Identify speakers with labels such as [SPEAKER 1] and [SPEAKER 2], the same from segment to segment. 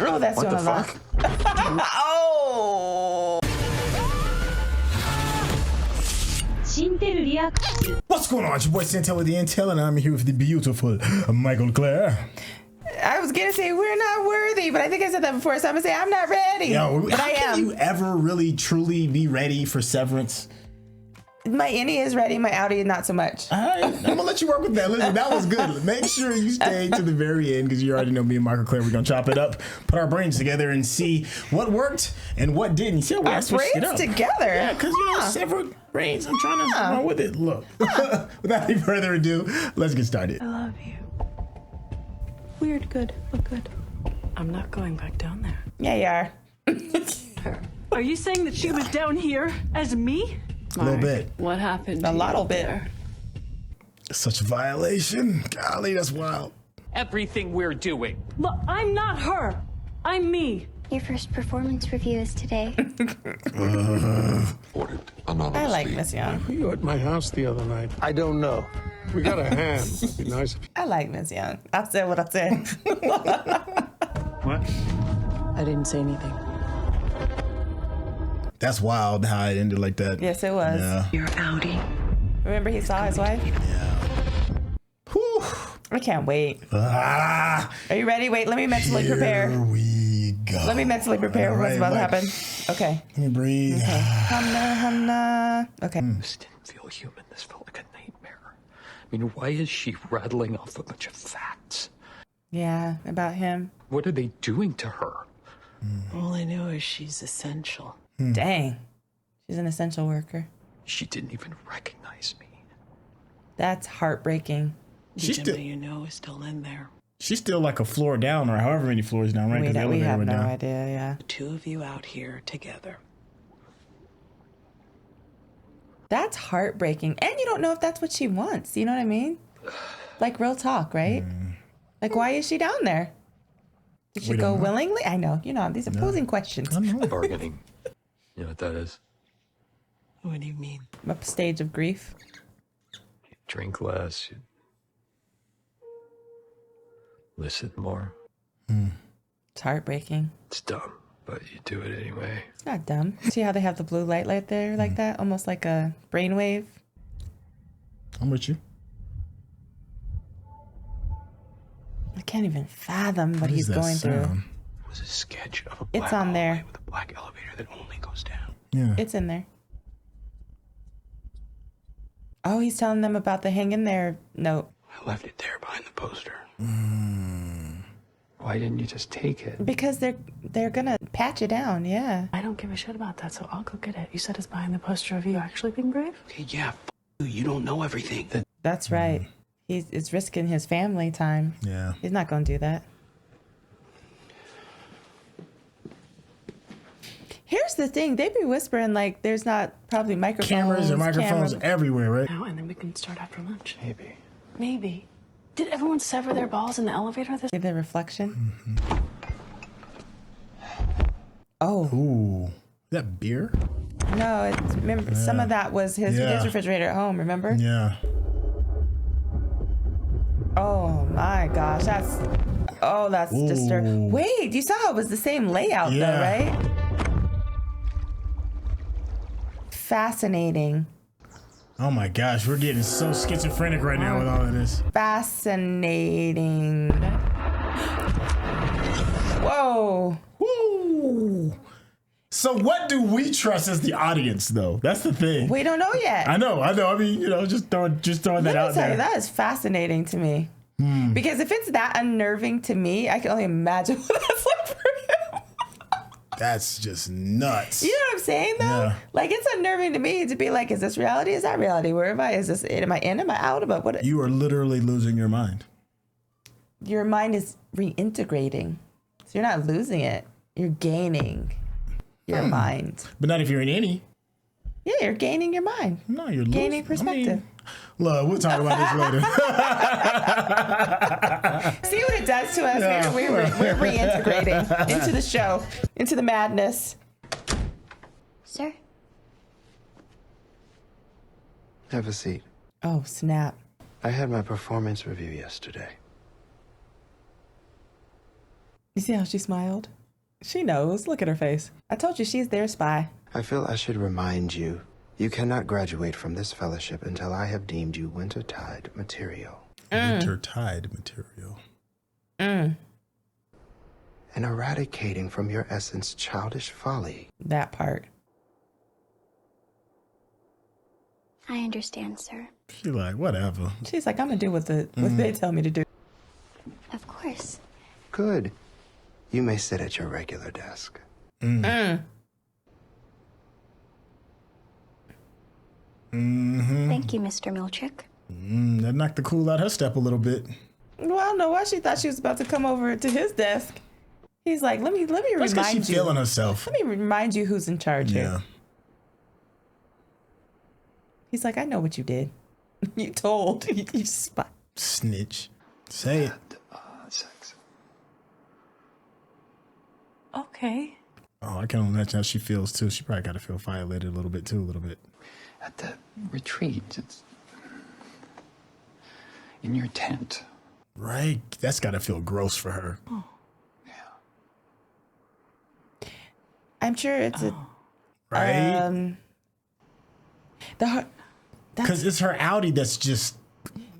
[SPEAKER 1] Oh, that's
[SPEAKER 2] What the fuck?
[SPEAKER 1] Oh.
[SPEAKER 2] What's going on? It's your boy Syntell with the Intel, and I'm here with the beautiful Mikel-Claire.
[SPEAKER 1] I was gonna say we're not worthy, but I think I said that before, so I'm gonna say I'm not ready.
[SPEAKER 2] Yo,
[SPEAKER 1] but
[SPEAKER 2] how
[SPEAKER 1] I am.
[SPEAKER 2] can you ever really truly be ready for Severance?
[SPEAKER 1] My innie is ready, my outie not so much.
[SPEAKER 2] All right, I'm gonna let you work with that. Listen, that was good. Make sure you stay to the very end because you already know me and Mikel-Claire. We're gonna chop it up, put our brains together, and see what worked and what didn't. You see how we switched it up
[SPEAKER 1] together?
[SPEAKER 2] Yeah, because you know, severed brains. I'm trying to run with it. Look, without any further ado, let's get started.
[SPEAKER 3] I love you. Weird, good, look good. I'm not going back down there.
[SPEAKER 1] Yeah, you are.
[SPEAKER 3] Are you saying that she was down here as me?
[SPEAKER 2] A little bit.
[SPEAKER 3] What happened?
[SPEAKER 1] A little bit.
[SPEAKER 2] Such a violation. Golly, that's wild.
[SPEAKER 4] Everything we're doing.
[SPEAKER 3] Look, I'm not her. I'm me.
[SPEAKER 5] Your first performance review is today.
[SPEAKER 1] I like Miss Huang.
[SPEAKER 6] You were at my house the other night. I don't know. We got a hand. It'd be nice if you...
[SPEAKER 1] I like Miss Huang. I said what I said.
[SPEAKER 6] What?
[SPEAKER 3] I didn't say anything.
[SPEAKER 2] That's wild how it ended like that.
[SPEAKER 1] Yes, it was.
[SPEAKER 2] Yeah.
[SPEAKER 3] You're outie.
[SPEAKER 1] Remember he saw his wife?
[SPEAKER 2] Yeah. Whew.
[SPEAKER 1] I can't wait.
[SPEAKER 2] Ah,
[SPEAKER 1] Are you ready? Wait, let me mentally prepare.
[SPEAKER 2] Here we go.
[SPEAKER 1] Let me mentally prepare for what's about to happen. Okay.
[SPEAKER 2] Let me breathe.
[SPEAKER 1] Okay. Humna. Okay.
[SPEAKER 4] This didn't feel human. This felt like a nightmare. I mean, why is she rattling off a bunch of facts?
[SPEAKER 1] Yeah, about him.
[SPEAKER 4] What are they doing to her?
[SPEAKER 3] All I know is she's essential.
[SPEAKER 1] Dang. She's an essential worker.
[SPEAKER 4] She didn't even recognize me.
[SPEAKER 1] That's heartbreaking.
[SPEAKER 2] She's still,
[SPEAKER 3] Somebody you know is still in there.
[SPEAKER 2] she's still like a floor down or however many floors down, right? 'Cause the
[SPEAKER 1] We
[SPEAKER 2] elevator
[SPEAKER 1] have
[SPEAKER 2] went
[SPEAKER 1] no
[SPEAKER 2] down.
[SPEAKER 1] idea, yeah.
[SPEAKER 3] The two of you out here together.
[SPEAKER 1] That's heartbreaking. And you don't know if that's what she wants. You know what I mean? Like real talk, right? Like, why is she down there? Did she
[SPEAKER 2] We
[SPEAKER 1] go
[SPEAKER 2] don't know.
[SPEAKER 1] willingly? I know. You know, these are posing questions.
[SPEAKER 2] I know.
[SPEAKER 4] Bargaining. You know what that is?
[SPEAKER 3] What do you mean?
[SPEAKER 1] A stage of grief.
[SPEAKER 4] You drink less. You listen more.
[SPEAKER 1] It's heartbreaking.
[SPEAKER 4] It's dumb, but you do it anyway.
[SPEAKER 1] It's not dumb. See how they have the blue light right there like that? Almost like a brainwave.
[SPEAKER 2] I'm with you.
[SPEAKER 1] I can't even fathom what
[SPEAKER 2] What
[SPEAKER 1] he's
[SPEAKER 2] is that
[SPEAKER 1] going
[SPEAKER 2] sound?
[SPEAKER 1] through.
[SPEAKER 4] It was a sketch of a
[SPEAKER 1] It's
[SPEAKER 4] black
[SPEAKER 1] on there.
[SPEAKER 4] hallway with a black elevator that only goes down.
[SPEAKER 2] Yeah.
[SPEAKER 1] It's in there. Oh, he's telling them about the hang in there note.
[SPEAKER 4] I left it there behind the poster. Why didn't you just take it?
[SPEAKER 1] Because they're gonna patch it down, yeah.
[SPEAKER 3] I don't give a shit about that, so I'll go get it. You said it's behind the poster of you actually being brave?
[SPEAKER 4] Okay, yeah, you. You don't know everything.
[SPEAKER 1] That's right. It's risking his family time.
[SPEAKER 2] Yeah.
[SPEAKER 1] He's not gonna do that. Here's the thing, they be whispering like there's not probably microphones.
[SPEAKER 2] Cameras and microphones everywhere, right?
[SPEAKER 3] Now, and then we can start after lunch.
[SPEAKER 4] Maybe.
[SPEAKER 3] Maybe. Did everyone sever their balls in the elevator this?
[SPEAKER 1] See the reflection? Oh,
[SPEAKER 2] Ooh. Is that beer?
[SPEAKER 1] no, it's, remember, some of that was his
[SPEAKER 2] Yeah.
[SPEAKER 1] refrigerator at home, remember?
[SPEAKER 2] Yeah.
[SPEAKER 1] Oh my gosh, that's disturbing.
[SPEAKER 2] Ooh.
[SPEAKER 1] Wait, you saw how it was the same layout
[SPEAKER 2] Yeah.
[SPEAKER 1] though, right? Fascinating.
[SPEAKER 2] Oh my gosh, we're getting so schizophrenic right now with all of this.
[SPEAKER 1] Fascinating. Whoa.
[SPEAKER 2] Woo! So what do we trust as the audience, though? That's the thing.
[SPEAKER 1] We don't know yet.
[SPEAKER 2] I know. I mean, you know, just throwing that
[SPEAKER 1] Let me
[SPEAKER 2] out
[SPEAKER 1] tell
[SPEAKER 2] there.
[SPEAKER 1] you, that is fascinating to me. Because if it's that unnerving to me, I can only imagine what that's like for him.
[SPEAKER 2] That's just nuts.
[SPEAKER 1] You know what I'm saying, though?
[SPEAKER 2] Yeah.
[SPEAKER 1] Like, it's unnerving to me to be like, is this reality? Is that reality? Where am I? Is this, am I in? Am I out? But what?
[SPEAKER 2] You are literally losing your mind.
[SPEAKER 1] Your mind is reintegrating. So you're not losing it. You're gaining your mind.
[SPEAKER 2] But not if you're in any.
[SPEAKER 1] Yeah, you're gaining your mind.
[SPEAKER 2] No, you're
[SPEAKER 1] Gaining
[SPEAKER 2] losing.
[SPEAKER 1] perspective.
[SPEAKER 2] Look, we'll talk about this later.
[SPEAKER 1] See what it does to us?
[SPEAKER 2] Yeah.
[SPEAKER 1] We're reintegrating into the show, into the madness.
[SPEAKER 5] Sir?
[SPEAKER 7] Have a seat.
[SPEAKER 1] Oh, snap.
[SPEAKER 7] I had my performance review yesterday.
[SPEAKER 1] You see how she smiled? She knows. Look at her face. I told you she's their spy.
[SPEAKER 7] I feel I should remind you, you cannot graduate from this fellowship until I have deemed you wintertide material.
[SPEAKER 2] Wintertide material.
[SPEAKER 7] And eradicating from your essence childish folly.
[SPEAKER 1] That part.
[SPEAKER 5] I understand, sir.
[SPEAKER 2] She like, whatever.
[SPEAKER 1] She's like, I'm gonna do what they tell me to do.
[SPEAKER 5] Of course.
[SPEAKER 7] Good. You may sit at your regular desk.
[SPEAKER 5] Thank you, Mr. Milchick.
[SPEAKER 2] That knocked the cool out her step a little bit.
[SPEAKER 1] Well, I don't know why she thought she was about to come over to his desk. He's like, let me
[SPEAKER 2] That's because
[SPEAKER 1] remind
[SPEAKER 2] she's
[SPEAKER 1] you.
[SPEAKER 2] feeling herself.
[SPEAKER 1] Let me remind you who's in charge
[SPEAKER 2] Yeah.
[SPEAKER 1] here. He's like, I know what you did. You told. You spy.
[SPEAKER 2] Snitch. Say it.
[SPEAKER 4] Sex.
[SPEAKER 3] Okay.
[SPEAKER 2] Oh, I can only imagine how she feels too. She probably got to feel violated a little bit too, a little bit.
[SPEAKER 4] At the retreat, it's in your tent.
[SPEAKER 2] Right. That's got to feel gross for her.
[SPEAKER 4] Yeah.
[SPEAKER 1] I'm sure it's
[SPEAKER 2] Right? Because it's her outie that's just...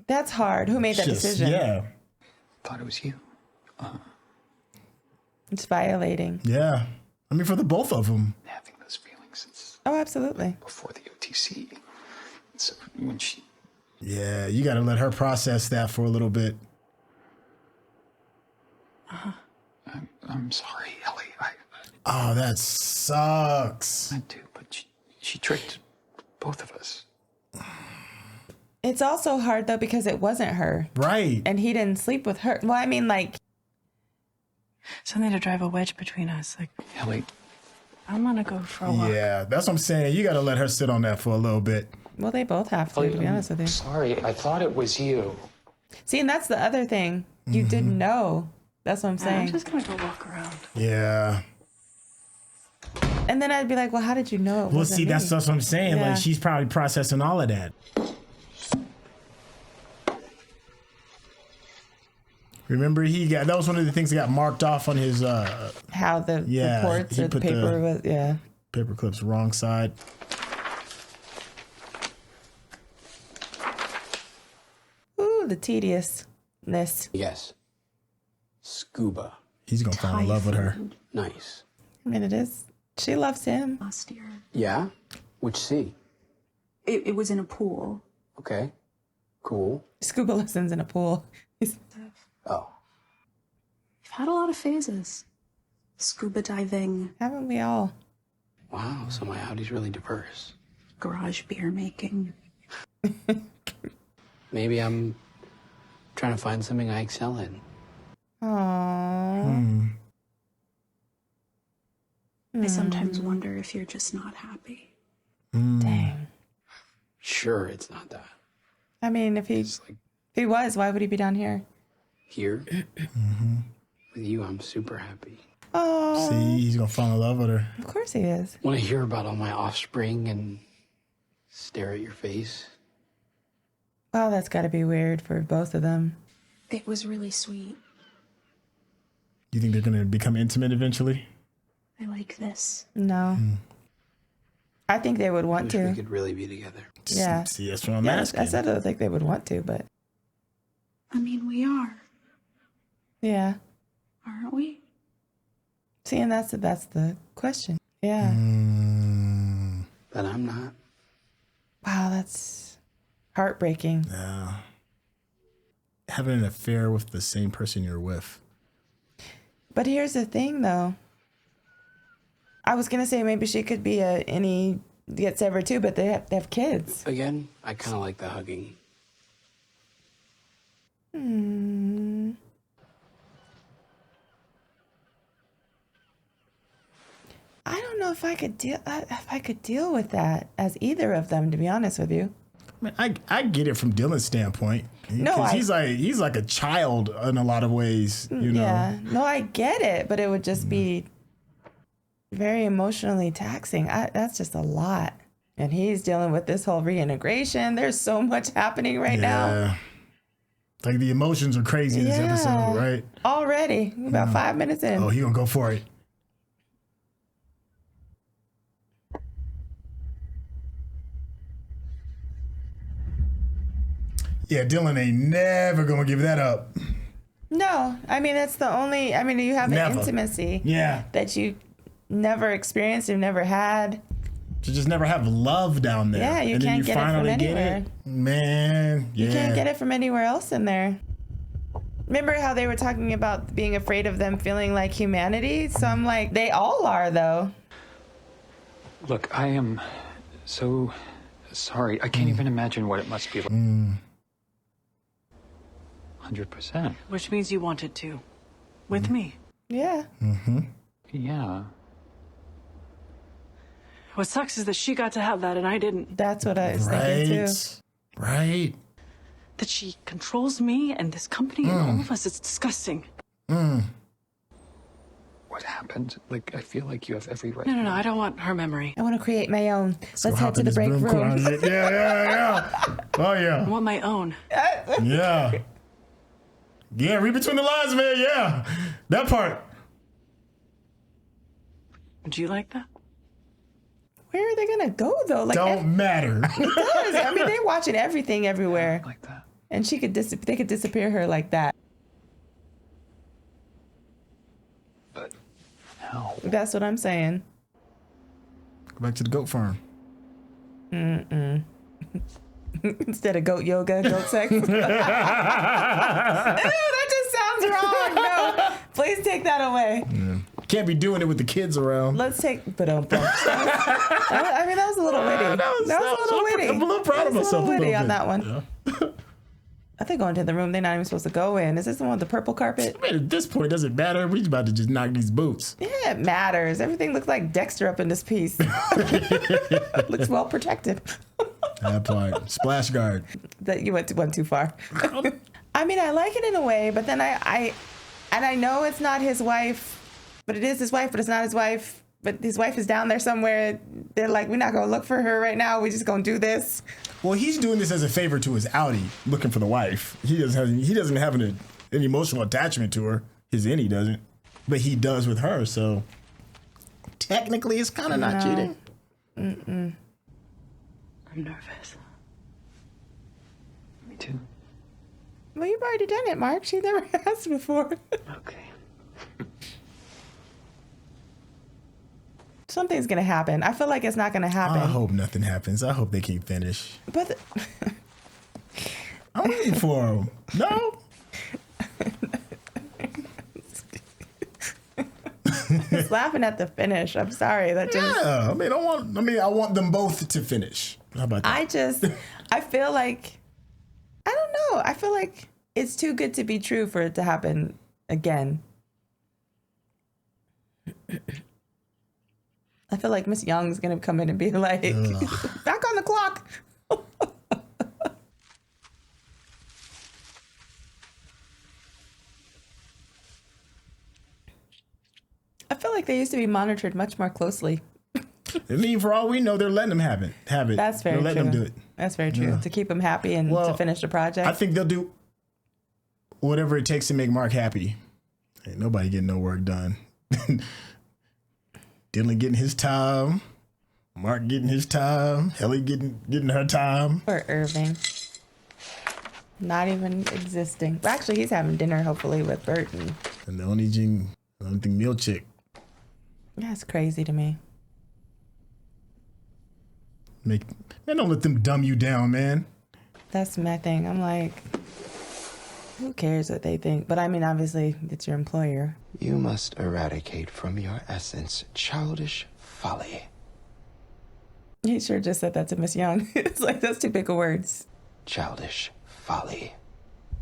[SPEAKER 1] that's hard. Who made that decision?
[SPEAKER 2] Yeah.
[SPEAKER 4] Thought it was you.
[SPEAKER 1] It's violating.
[SPEAKER 2] Yeah. I mean, for the both of them.
[SPEAKER 4] Having those feelings since
[SPEAKER 1] Oh, absolutely.
[SPEAKER 4] before the OTC. So when she...
[SPEAKER 2] Yeah, you got to let her process that for a little bit.
[SPEAKER 4] I'm sorry, Helly.
[SPEAKER 2] Oh, that sucks.
[SPEAKER 4] I do, but she tricked both of us.
[SPEAKER 1] It's also hard though because it wasn't her.
[SPEAKER 2] Right.
[SPEAKER 1] And he didn't sleep with her. Well, I mean, like,
[SPEAKER 3] Something to drive a wedge between us. Like,
[SPEAKER 4] Helly,
[SPEAKER 3] I'm gonna go for a walk.
[SPEAKER 2] Yeah, that's what I'm saying. You got to let her sit on that for a little bit.
[SPEAKER 1] well, they both have to be honest with you.
[SPEAKER 4] sorry. I thought it was you.
[SPEAKER 1] See, and that's the other thing. You didn't know. That's what I'm
[SPEAKER 3] I'm
[SPEAKER 1] saying.
[SPEAKER 3] just gonna go walk around.
[SPEAKER 2] Yeah.
[SPEAKER 1] And then I'd be like, well, how did you know it
[SPEAKER 2] Well,
[SPEAKER 1] wasn't
[SPEAKER 2] see,
[SPEAKER 1] me?
[SPEAKER 2] that's what I'm saying.
[SPEAKER 1] Yeah.
[SPEAKER 2] Like, she's probably processing all of that. Remember, that was one of the things that got marked off on his
[SPEAKER 1] how the
[SPEAKER 2] Yeah,
[SPEAKER 1] reports
[SPEAKER 2] he
[SPEAKER 1] or the
[SPEAKER 2] put the-
[SPEAKER 1] paper was, yeah.
[SPEAKER 2] paper clips wrong side.
[SPEAKER 1] Ooh, the tediousness.
[SPEAKER 8] Yes. Scuba.
[SPEAKER 2] He's going to fall in love with her.
[SPEAKER 8] Nice.
[SPEAKER 1] I mean, it is. She loves him.
[SPEAKER 3] Last year.
[SPEAKER 8] Yeah? Which sea?
[SPEAKER 3] It was in a pool.
[SPEAKER 8] Okay. Cool.
[SPEAKER 1] Scuba lessons in a pool.
[SPEAKER 8] Oh.
[SPEAKER 3] I've had a lot of phases. Scuba diving,
[SPEAKER 1] Haven't we all?
[SPEAKER 8] Wow, so my Audi's really diverse.
[SPEAKER 3] garage beer making.
[SPEAKER 8] Maybe I'm trying to find something I excel in.
[SPEAKER 1] Aww.
[SPEAKER 3] I sometimes wonder if you're just not happy.
[SPEAKER 1] Dang.
[SPEAKER 8] Sure, it's not that.
[SPEAKER 1] I mean, if
[SPEAKER 8] It's like
[SPEAKER 1] he was, why would he be down here?
[SPEAKER 8] here. With you, I'm super happy.
[SPEAKER 1] Oh,
[SPEAKER 2] See, he's going to fall in love with her.
[SPEAKER 1] of course he is.
[SPEAKER 8] Want to hear about all my offspring and stare at your face?
[SPEAKER 1] Wow, that's got to be weird for both of them.
[SPEAKER 3] It was really sweet.
[SPEAKER 2] You think they're going to become intimate eventually?
[SPEAKER 3] I like this.
[SPEAKER 1] No. I think they would
[SPEAKER 8] I
[SPEAKER 1] want
[SPEAKER 8] wish
[SPEAKER 1] to.
[SPEAKER 8] we could really be together.
[SPEAKER 1] Yeah.
[SPEAKER 2] See, that's what I'm
[SPEAKER 1] Yeah,
[SPEAKER 2] asking.
[SPEAKER 1] I said I don't think they would want to, but
[SPEAKER 3] I mean, we are,
[SPEAKER 1] yeah.
[SPEAKER 3] aren't we?
[SPEAKER 1] See, and that's the question. Yeah.
[SPEAKER 8] But I'm not.
[SPEAKER 1] Wow, that's heartbreaking.
[SPEAKER 2] Yeah. Having an affair with the same person you're with.
[SPEAKER 1] But here's the thing, though. I was gonna say maybe she could be a innie get severed too, but they have kids.
[SPEAKER 8] Again, I kind of like the hugging.
[SPEAKER 1] I don't know if I could deal with that as either of them, to be honest with you.
[SPEAKER 2] I mean, I get it from Dylan's standpoint.
[SPEAKER 1] No,
[SPEAKER 2] 'Cause he's like a child in a lot of ways, you know.
[SPEAKER 1] Yeah. No, I get it, but it would just be very emotionally taxing. That's just a lot. And he's dealing with this whole reintegration. There's so much happening right now.
[SPEAKER 2] Like the emotions are crazy this episode, right?
[SPEAKER 1] Already. We're about 5 minutes in.
[SPEAKER 2] Oh, he gonna go for it. Yeah, Dylan ain't never gonna give that up.
[SPEAKER 1] No, I mean, that's the only, I mean, you have the
[SPEAKER 2] Never.
[SPEAKER 1] intimacy
[SPEAKER 2] Yeah.
[SPEAKER 1] that you never experienced, you've never had.
[SPEAKER 2] To just never have love down there.
[SPEAKER 1] Yeah, you
[SPEAKER 2] and
[SPEAKER 1] can't
[SPEAKER 2] then
[SPEAKER 1] get it from
[SPEAKER 2] finally
[SPEAKER 1] anywhere.
[SPEAKER 2] Man, yeah.
[SPEAKER 1] You can't get it from anywhere else in there. Remember how they were talking about being afraid of them feeling like humanity? So I'm like, they all are, though.
[SPEAKER 4] Look, I am so sorry. I can't even imagine what it must be like. 100%.
[SPEAKER 3] Which means you wanted to. With me.
[SPEAKER 1] Yeah.
[SPEAKER 4] Yeah.
[SPEAKER 3] What sucks is that she got to have that and I didn't.
[SPEAKER 1] That's what I was thinking, too.
[SPEAKER 2] Right.
[SPEAKER 3] That she controls me and this company and all of us. It's disgusting.
[SPEAKER 4] What happened? Like, I feel like you have every right.
[SPEAKER 3] No, I don't want her memory.
[SPEAKER 1] I want to create my own. Let's head
[SPEAKER 2] hop
[SPEAKER 1] to
[SPEAKER 2] in
[SPEAKER 1] the
[SPEAKER 2] this
[SPEAKER 1] break
[SPEAKER 2] broom
[SPEAKER 1] room.
[SPEAKER 2] closet. Yeah. Oh,
[SPEAKER 3] I
[SPEAKER 2] yeah.
[SPEAKER 3] want my own.
[SPEAKER 2] Yeah. Yeah, read between the lines, man. Yeah. That part.
[SPEAKER 3] Would you like that?
[SPEAKER 1] Where are they going to go, though? Like,
[SPEAKER 2] Don't matter.
[SPEAKER 1] it does. I mean, they're watching everything everywhere.
[SPEAKER 4] Like that.
[SPEAKER 1] And she could they could disappear her like that.
[SPEAKER 4] But how?
[SPEAKER 1] That's what I'm saying.
[SPEAKER 2] Go back to the goat farm.
[SPEAKER 1] Instead of goat yoga, goat sex. Ew, that just sounds wrong. No, please take that away.
[SPEAKER 2] Can't be doing it with the kids around.
[SPEAKER 1] Let's take, but I mean, that was a little witty. That was a little witty.
[SPEAKER 2] I'm a little proud of myself.
[SPEAKER 1] A little witty on
[SPEAKER 2] bit.
[SPEAKER 1] that one.
[SPEAKER 2] Yeah.
[SPEAKER 1] I think going to the room they're not even supposed to go in. Is this the one with the purple carpet?
[SPEAKER 2] Man, at this point, does it matter? We're about to just knock these boots.
[SPEAKER 1] Yeah, it matters. Everything looks like Dexter up in this piece. Looks well protected.
[SPEAKER 2] That part. Splash guard.
[SPEAKER 1] That you went too far. I mean, I like it in a way, but then I know it's not his wife, but it is his wife, but it's not his wife. But his wife is down there somewhere. They're like, we're not gonna look for her right now. We're just gonna do this.
[SPEAKER 2] Well, he's doing this as a favor to his outie, looking for the wife. He doesn't have an emotional attachment to her. His innie doesn't, but he does with her. So technically, it's kind of not cheating.
[SPEAKER 3] I'm nervous.
[SPEAKER 4] Me too.
[SPEAKER 1] Well, you've already done it, Mark. She never asked before.
[SPEAKER 4] Okay.
[SPEAKER 1] Something's gonna happen. I feel like it's not gonna happen.
[SPEAKER 2] I hope nothing happens. I hope they can finish.
[SPEAKER 1] But
[SPEAKER 2] I'm waiting for him. No.
[SPEAKER 1] just laughing at the finish. I'm sorry. That just.
[SPEAKER 2] Yeah. I want them both to finish. How about that?
[SPEAKER 1] I feel like, I don't know. I feel like it's too good to be true for it to happen again. I feel like Miss Young's gonna come in and be like, back on the clock. I feel like they used to be monitored much more closely.
[SPEAKER 2] I mean, for all we know, they're letting them have it.
[SPEAKER 1] That's very true.
[SPEAKER 2] They're letting them do it.
[SPEAKER 1] That's very true.
[SPEAKER 2] Yeah.
[SPEAKER 1] To keep them happy and
[SPEAKER 2] Well,
[SPEAKER 1] to finish the project.
[SPEAKER 2] I think they'll do whatever it takes to make Mark happy. Ain't nobody getting no work done. Dylan getting his time. Mark getting his time. Helly getting her time.
[SPEAKER 1] Or Irving. Not even existing. Well, actually, he's having dinner, hopefully, with Burt.
[SPEAKER 2] And the only thing Milchick.
[SPEAKER 1] That's crazy to me.
[SPEAKER 2] Man, don't let them dumb you down, man.
[SPEAKER 1] That's my thing. I'm like, who cares what they think? But I mean, obviously, it's your employer.
[SPEAKER 7] You must eradicate from your essence childish folly.
[SPEAKER 1] He sure just said that to Miss Young. It's like, that's two big words.
[SPEAKER 7] Childish folly.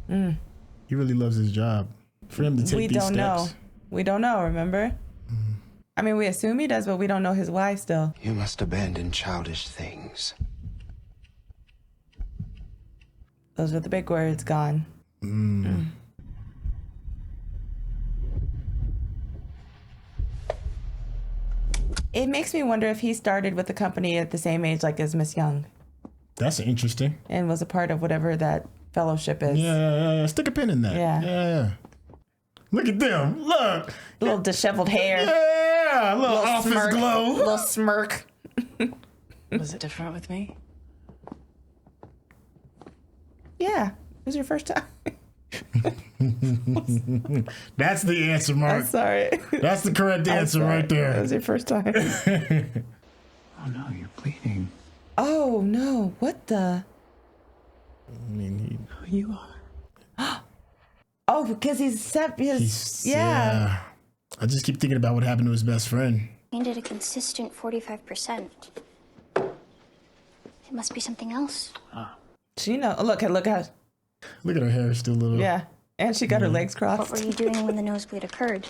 [SPEAKER 2] He really loves his job. For him to take
[SPEAKER 1] We
[SPEAKER 2] these
[SPEAKER 1] don't know.
[SPEAKER 2] steps.
[SPEAKER 1] We don't know, remember? I mean, we assume he does, but we don't know his why still.
[SPEAKER 7] You must abandon childish things.
[SPEAKER 1] Those are the big words, gone. It makes me wonder if he started with the company at the same age like as Miss Young
[SPEAKER 2] That's interesting.
[SPEAKER 1] and was a part of whatever that fellowship is.
[SPEAKER 2] Yeah. Stick a pin in that.
[SPEAKER 1] Yeah.
[SPEAKER 2] Look at them. Look.
[SPEAKER 1] Little disheveled hair.
[SPEAKER 2] Yeah. Little office
[SPEAKER 1] smirk,
[SPEAKER 2] glow.
[SPEAKER 1] Little smirk.
[SPEAKER 3] Was it different with me?
[SPEAKER 1] Yeah. It was your first time.
[SPEAKER 2] That's the answer, Mark.
[SPEAKER 1] I'm sorry.
[SPEAKER 2] That's the correct answer right there.
[SPEAKER 1] That was your first time.
[SPEAKER 4] Oh no, you're bleeding.
[SPEAKER 1] Oh no! What the?
[SPEAKER 2] I mean,
[SPEAKER 3] You are.
[SPEAKER 1] Oh, because he's yeah.
[SPEAKER 2] I just keep thinking about what happened to his best friend.
[SPEAKER 5] He did a consistent 45%. It must be something else.
[SPEAKER 1] She know. Look at
[SPEAKER 2] Look at her hair, still a little.
[SPEAKER 1] Yeah, and she got her legs
[SPEAKER 5] What
[SPEAKER 1] crossed.
[SPEAKER 5] were you doing when the nosebleed occurred?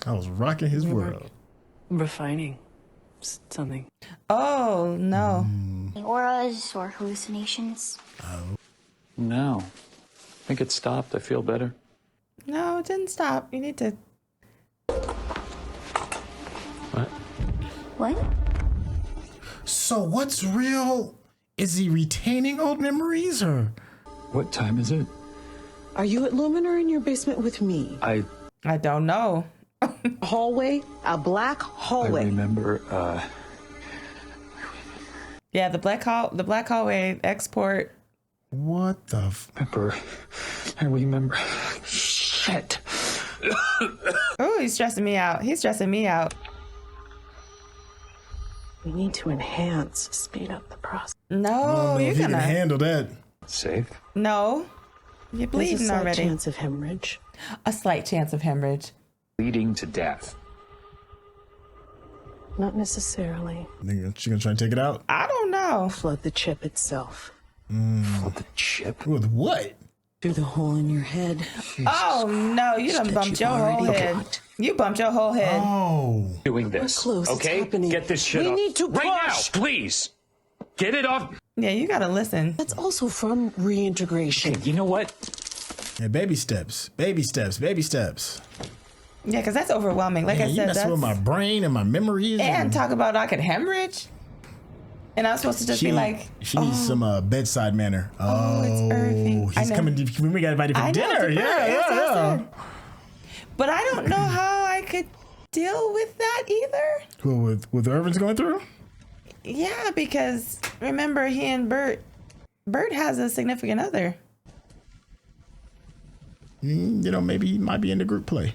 [SPEAKER 2] I was rocking his world.
[SPEAKER 3] Refining something.
[SPEAKER 1] Oh no!
[SPEAKER 5] Any auras or hallucinations?
[SPEAKER 4] No. I think it stopped. I feel better.
[SPEAKER 1] No, it didn't stop. You need to.
[SPEAKER 4] What?
[SPEAKER 5] What?
[SPEAKER 2] So what's real? Is he retaining old memories or?
[SPEAKER 4] What time is it?
[SPEAKER 9] Are you at Lumon or in your basement with me?
[SPEAKER 4] I
[SPEAKER 1] don't know.
[SPEAKER 9] Hallway, a black hallway.
[SPEAKER 4] remember,
[SPEAKER 1] Yeah, the black hallway export.
[SPEAKER 2] What the?
[SPEAKER 4] I remember. Shit.
[SPEAKER 1] Oh, he's stressing me out. He's stressing me out.
[SPEAKER 3] We need to enhance, speed up the process.
[SPEAKER 1] No,
[SPEAKER 2] If
[SPEAKER 1] you're
[SPEAKER 2] he can
[SPEAKER 1] gonna.
[SPEAKER 2] handle that.
[SPEAKER 4] Safe?
[SPEAKER 1] No, you're
[SPEAKER 3] There's a
[SPEAKER 1] bleeding
[SPEAKER 3] slight
[SPEAKER 1] already.
[SPEAKER 3] chance of hemorrhage.
[SPEAKER 1] A slight chance of hemorrhage.
[SPEAKER 4] Bleeding to death.
[SPEAKER 3] Not necessarily.
[SPEAKER 2] She gonna try and take it out?
[SPEAKER 1] I don't know.
[SPEAKER 3] Flood the chip itself.
[SPEAKER 4] For the chip?
[SPEAKER 2] With what?
[SPEAKER 9] Through the hole in your head.
[SPEAKER 1] Oh no, you done bumped your whole head. You bumped your whole head.
[SPEAKER 2] Oh.
[SPEAKER 4] Doing this.
[SPEAKER 9] close, it's
[SPEAKER 4] Okay?
[SPEAKER 9] happening.
[SPEAKER 4] Get this shit
[SPEAKER 9] We
[SPEAKER 4] off.
[SPEAKER 9] need to
[SPEAKER 4] right now,
[SPEAKER 9] push.
[SPEAKER 4] please. Get it off.
[SPEAKER 1] Yeah, you gotta listen.
[SPEAKER 9] That's also from reintegration.
[SPEAKER 4] You know what?
[SPEAKER 2] Yeah, baby steps. Baby steps. Baby steps.
[SPEAKER 1] Yeah, because that's overwhelming. Like
[SPEAKER 2] Yeah,
[SPEAKER 1] I
[SPEAKER 2] you
[SPEAKER 1] said,
[SPEAKER 2] messing
[SPEAKER 1] that's
[SPEAKER 2] with my brain and my memories.
[SPEAKER 1] and talk about I could hemorrhage, and I was supposed to just be like,
[SPEAKER 2] she needs some bedside manner.
[SPEAKER 1] Oh, it's Irving. I
[SPEAKER 2] He's
[SPEAKER 1] know.
[SPEAKER 2] coming. We got invited for
[SPEAKER 1] I know,
[SPEAKER 2] dinner.
[SPEAKER 1] to
[SPEAKER 2] Yeah,
[SPEAKER 1] Burt. Yes,
[SPEAKER 2] yeah,
[SPEAKER 1] yes,
[SPEAKER 2] yeah.
[SPEAKER 1] sir. But I don't know how I could deal with that either.
[SPEAKER 2] Who with Irvin's going through?
[SPEAKER 1] Yeah, because remember he and Burt has a significant other.
[SPEAKER 2] You know, maybe he might be into group play.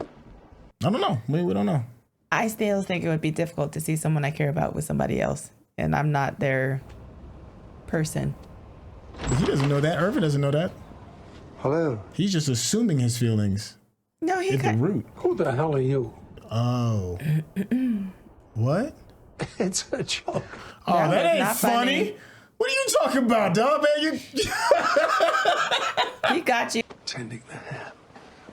[SPEAKER 2] I don't know. We don't know.
[SPEAKER 1] I still think it would be difficult to see someone I care about with somebody else, and I'm not their person.
[SPEAKER 2] But he doesn't know that. Irvin doesn't know that.
[SPEAKER 6] Hello.
[SPEAKER 2] He's just assuming his feelings
[SPEAKER 1] No, he
[SPEAKER 2] at the
[SPEAKER 1] could.
[SPEAKER 2] root.
[SPEAKER 6] Who the hell are you?
[SPEAKER 2] Oh. What?
[SPEAKER 6] It's a joke.
[SPEAKER 2] Oh,
[SPEAKER 1] That
[SPEAKER 2] that
[SPEAKER 1] was
[SPEAKER 2] ain't
[SPEAKER 1] not
[SPEAKER 2] funny.
[SPEAKER 1] funny.
[SPEAKER 2] What are you talking about, dog? Man,
[SPEAKER 1] He got you.
[SPEAKER 6] Tending the ham.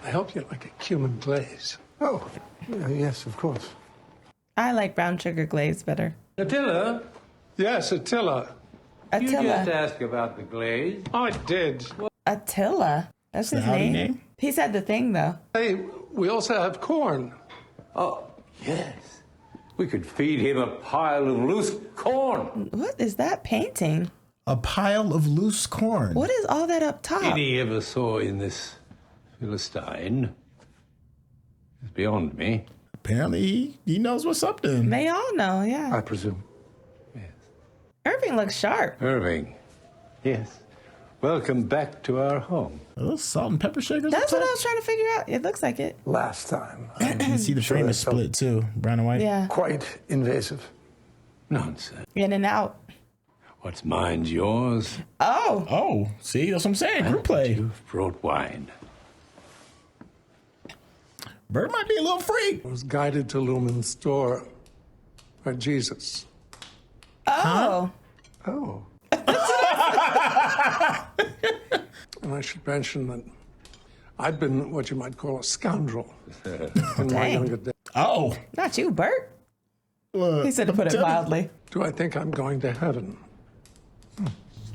[SPEAKER 6] I hope you like a cumin glaze. Oh, yes, of course.
[SPEAKER 1] I like brown sugar glaze better.
[SPEAKER 6] Attila? Yes, Attila.
[SPEAKER 1] Attila.
[SPEAKER 10] ask about the glaze.
[SPEAKER 6] I did.
[SPEAKER 1] Attila. That's his
[SPEAKER 2] the outie
[SPEAKER 1] name.
[SPEAKER 2] name?
[SPEAKER 1] He said the thing though.
[SPEAKER 6] Hey, we also have corn.
[SPEAKER 10] Oh, yes. We could feed him a pile of loose corn.
[SPEAKER 1] What is that painting?
[SPEAKER 2] A pile of loose corn.
[SPEAKER 1] What is all that up top?
[SPEAKER 10] Any ever saw in this Philistine is beyond me.
[SPEAKER 2] Apparently, he knows what's up then.
[SPEAKER 1] They all know, yeah.
[SPEAKER 6] I presume.
[SPEAKER 1] Irving looks sharp.
[SPEAKER 10] Irving. Yes. Welcome back to our home.
[SPEAKER 2] A little salt and pepper shakers.
[SPEAKER 1] That's
[SPEAKER 2] up
[SPEAKER 1] what I
[SPEAKER 2] top?
[SPEAKER 1] was trying to figure out. It looks like it.
[SPEAKER 6] Last time.
[SPEAKER 2] You can see the frame is split too, brown and white.
[SPEAKER 1] Yeah.
[SPEAKER 6] Quite invasive.
[SPEAKER 10] Nonsense.
[SPEAKER 1] In and out.
[SPEAKER 10] What's mine's yours.
[SPEAKER 1] Oh.
[SPEAKER 2] Oh, see, that's what I'm saying. Group play.
[SPEAKER 10] You've brought wine.
[SPEAKER 2] Burt might be a little freak.
[SPEAKER 6] I was guided to Lumon's store by Jesus.
[SPEAKER 1] Oh.
[SPEAKER 6] Oh. And I should mention that I'd been what you might call a scoundrel in my
[SPEAKER 1] Dang.
[SPEAKER 6] younger days.
[SPEAKER 2] Oh.
[SPEAKER 1] Not you, Burt. He said to put it mildly.
[SPEAKER 6] Do I think I'm going to heaven?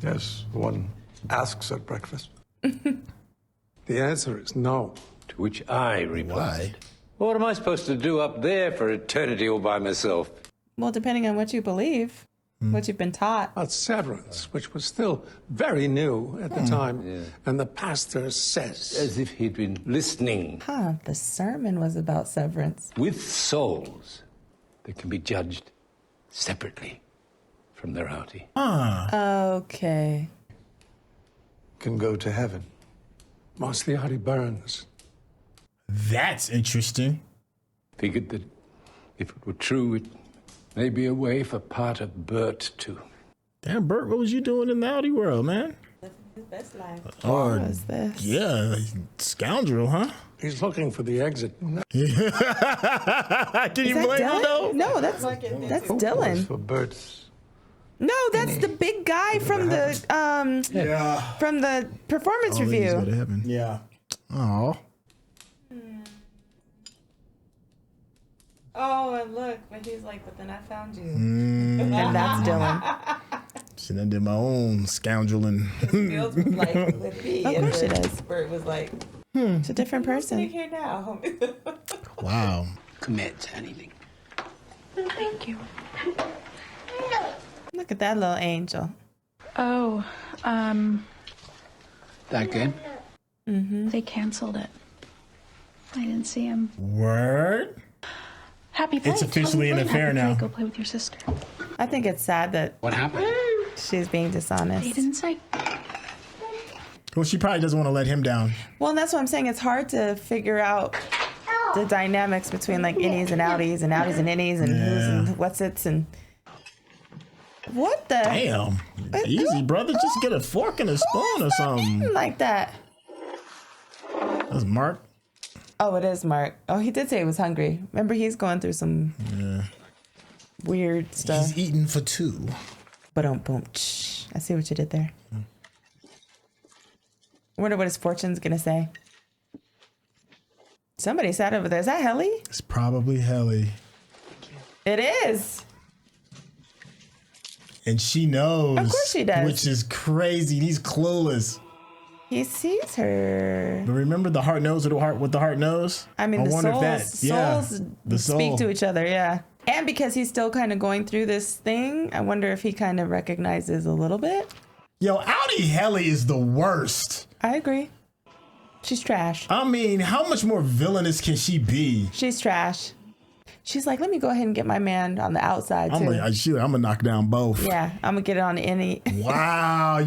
[SPEAKER 6] Yes, one asks at breakfast. The answer is no.
[SPEAKER 10] To which I replied,
[SPEAKER 2] Why?
[SPEAKER 10] what am I supposed to do up there for eternity all by myself?
[SPEAKER 1] Well, depending on what you believe. what you've been taught.
[SPEAKER 6] About Severance, which was still very new at the time. And the pastor says...
[SPEAKER 10] As if he'd been listening.
[SPEAKER 1] Huh, the sermon was about severance.
[SPEAKER 10] With souls that can be judged separately from their outie.
[SPEAKER 1] Okay.
[SPEAKER 7] Can go to heaven.
[SPEAKER 6] Mostly outie burns.
[SPEAKER 2] That's interesting.
[SPEAKER 10] Figured that if it were true, it may be a way for part of Burt to...
[SPEAKER 2] Damn, Burt, what was you doing in the outie world, man?
[SPEAKER 1] Living his best life.
[SPEAKER 2] Or,
[SPEAKER 1] What was this?
[SPEAKER 2] yeah, scoundrel, huh?
[SPEAKER 6] He's looking for the exit.
[SPEAKER 2] Can
[SPEAKER 1] Is
[SPEAKER 2] you
[SPEAKER 1] that
[SPEAKER 2] blame him,
[SPEAKER 1] Dylan?
[SPEAKER 2] though?
[SPEAKER 1] No, that's Dylan.
[SPEAKER 7] For Burt's.
[SPEAKER 1] No, that's the big guy from the from the performance review.
[SPEAKER 2] Yeah. Oh.
[SPEAKER 1] Oh, and look, but he's like, but then I found you. And that's Dylan.
[SPEAKER 2] Shit, I did my own scoundreling.
[SPEAKER 1] Feels like with me. Of course it is. Burt was like, it's a different person. Here now.
[SPEAKER 2] Wow.
[SPEAKER 8] Commit to anything.
[SPEAKER 5] Thank you.
[SPEAKER 1] Look at that little angel.
[SPEAKER 5] Oh,
[SPEAKER 8] That game?
[SPEAKER 5] they canceled it. I didn't see him.
[SPEAKER 2] Word?
[SPEAKER 5] Happy play.
[SPEAKER 2] It's officially an affair now.
[SPEAKER 5] Go play with your sister.
[SPEAKER 1] I think it's sad that
[SPEAKER 8] What happened?
[SPEAKER 1] she's being dishonest.
[SPEAKER 5] They didn't say.
[SPEAKER 2] Well, she probably doesn't want to let him down.
[SPEAKER 1] Well, and that's what I'm saying. It's hard to figure out the dynamics between like innies and outies and innies and who's and what's it's and what the
[SPEAKER 2] Damn. Easy, brother. Just get a fork and a spoon or something.
[SPEAKER 1] like that.
[SPEAKER 2] That's Mark.
[SPEAKER 1] Oh, it is Mark. Oh, he did say he was hungry. Remember, he's going through some weird stuff.
[SPEAKER 2] He's eating for two.
[SPEAKER 1] Boom. I see what you did there. I wonder what his fortune's gonna say. Somebody sat over there. Is that Helly?
[SPEAKER 2] It's probably Helly.
[SPEAKER 1] It is.
[SPEAKER 2] And she knows.
[SPEAKER 1] Of course she does.
[SPEAKER 2] Which is crazy. He's clueless.
[SPEAKER 1] He sees her.
[SPEAKER 2] But remember the heart knows what the heart knows?
[SPEAKER 1] I mean, the
[SPEAKER 2] wonder
[SPEAKER 1] souls
[SPEAKER 2] the
[SPEAKER 1] speak
[SPEAKER 2] soul.
[SPEAKER 1] to each other, yeah. And because he's still kind of going through this thing, I wonder if he kind of recognizes a little bit.
[SPEAKER 2] Yo, outie Helly is the worst.
[SPEAKER 1] I agree. She's trash.
[SPEAKER 2] I mean, how much more villainous can she be?
[SPEAKER 1] She's trash. She's like, let me go ahead and get my man on the outside too.
[SPEAKER 2] I'm gonna knock down both.
[SPEAKER 1] Yeah, I'm gonna get it on any.
[SPEAKER 2] Wow,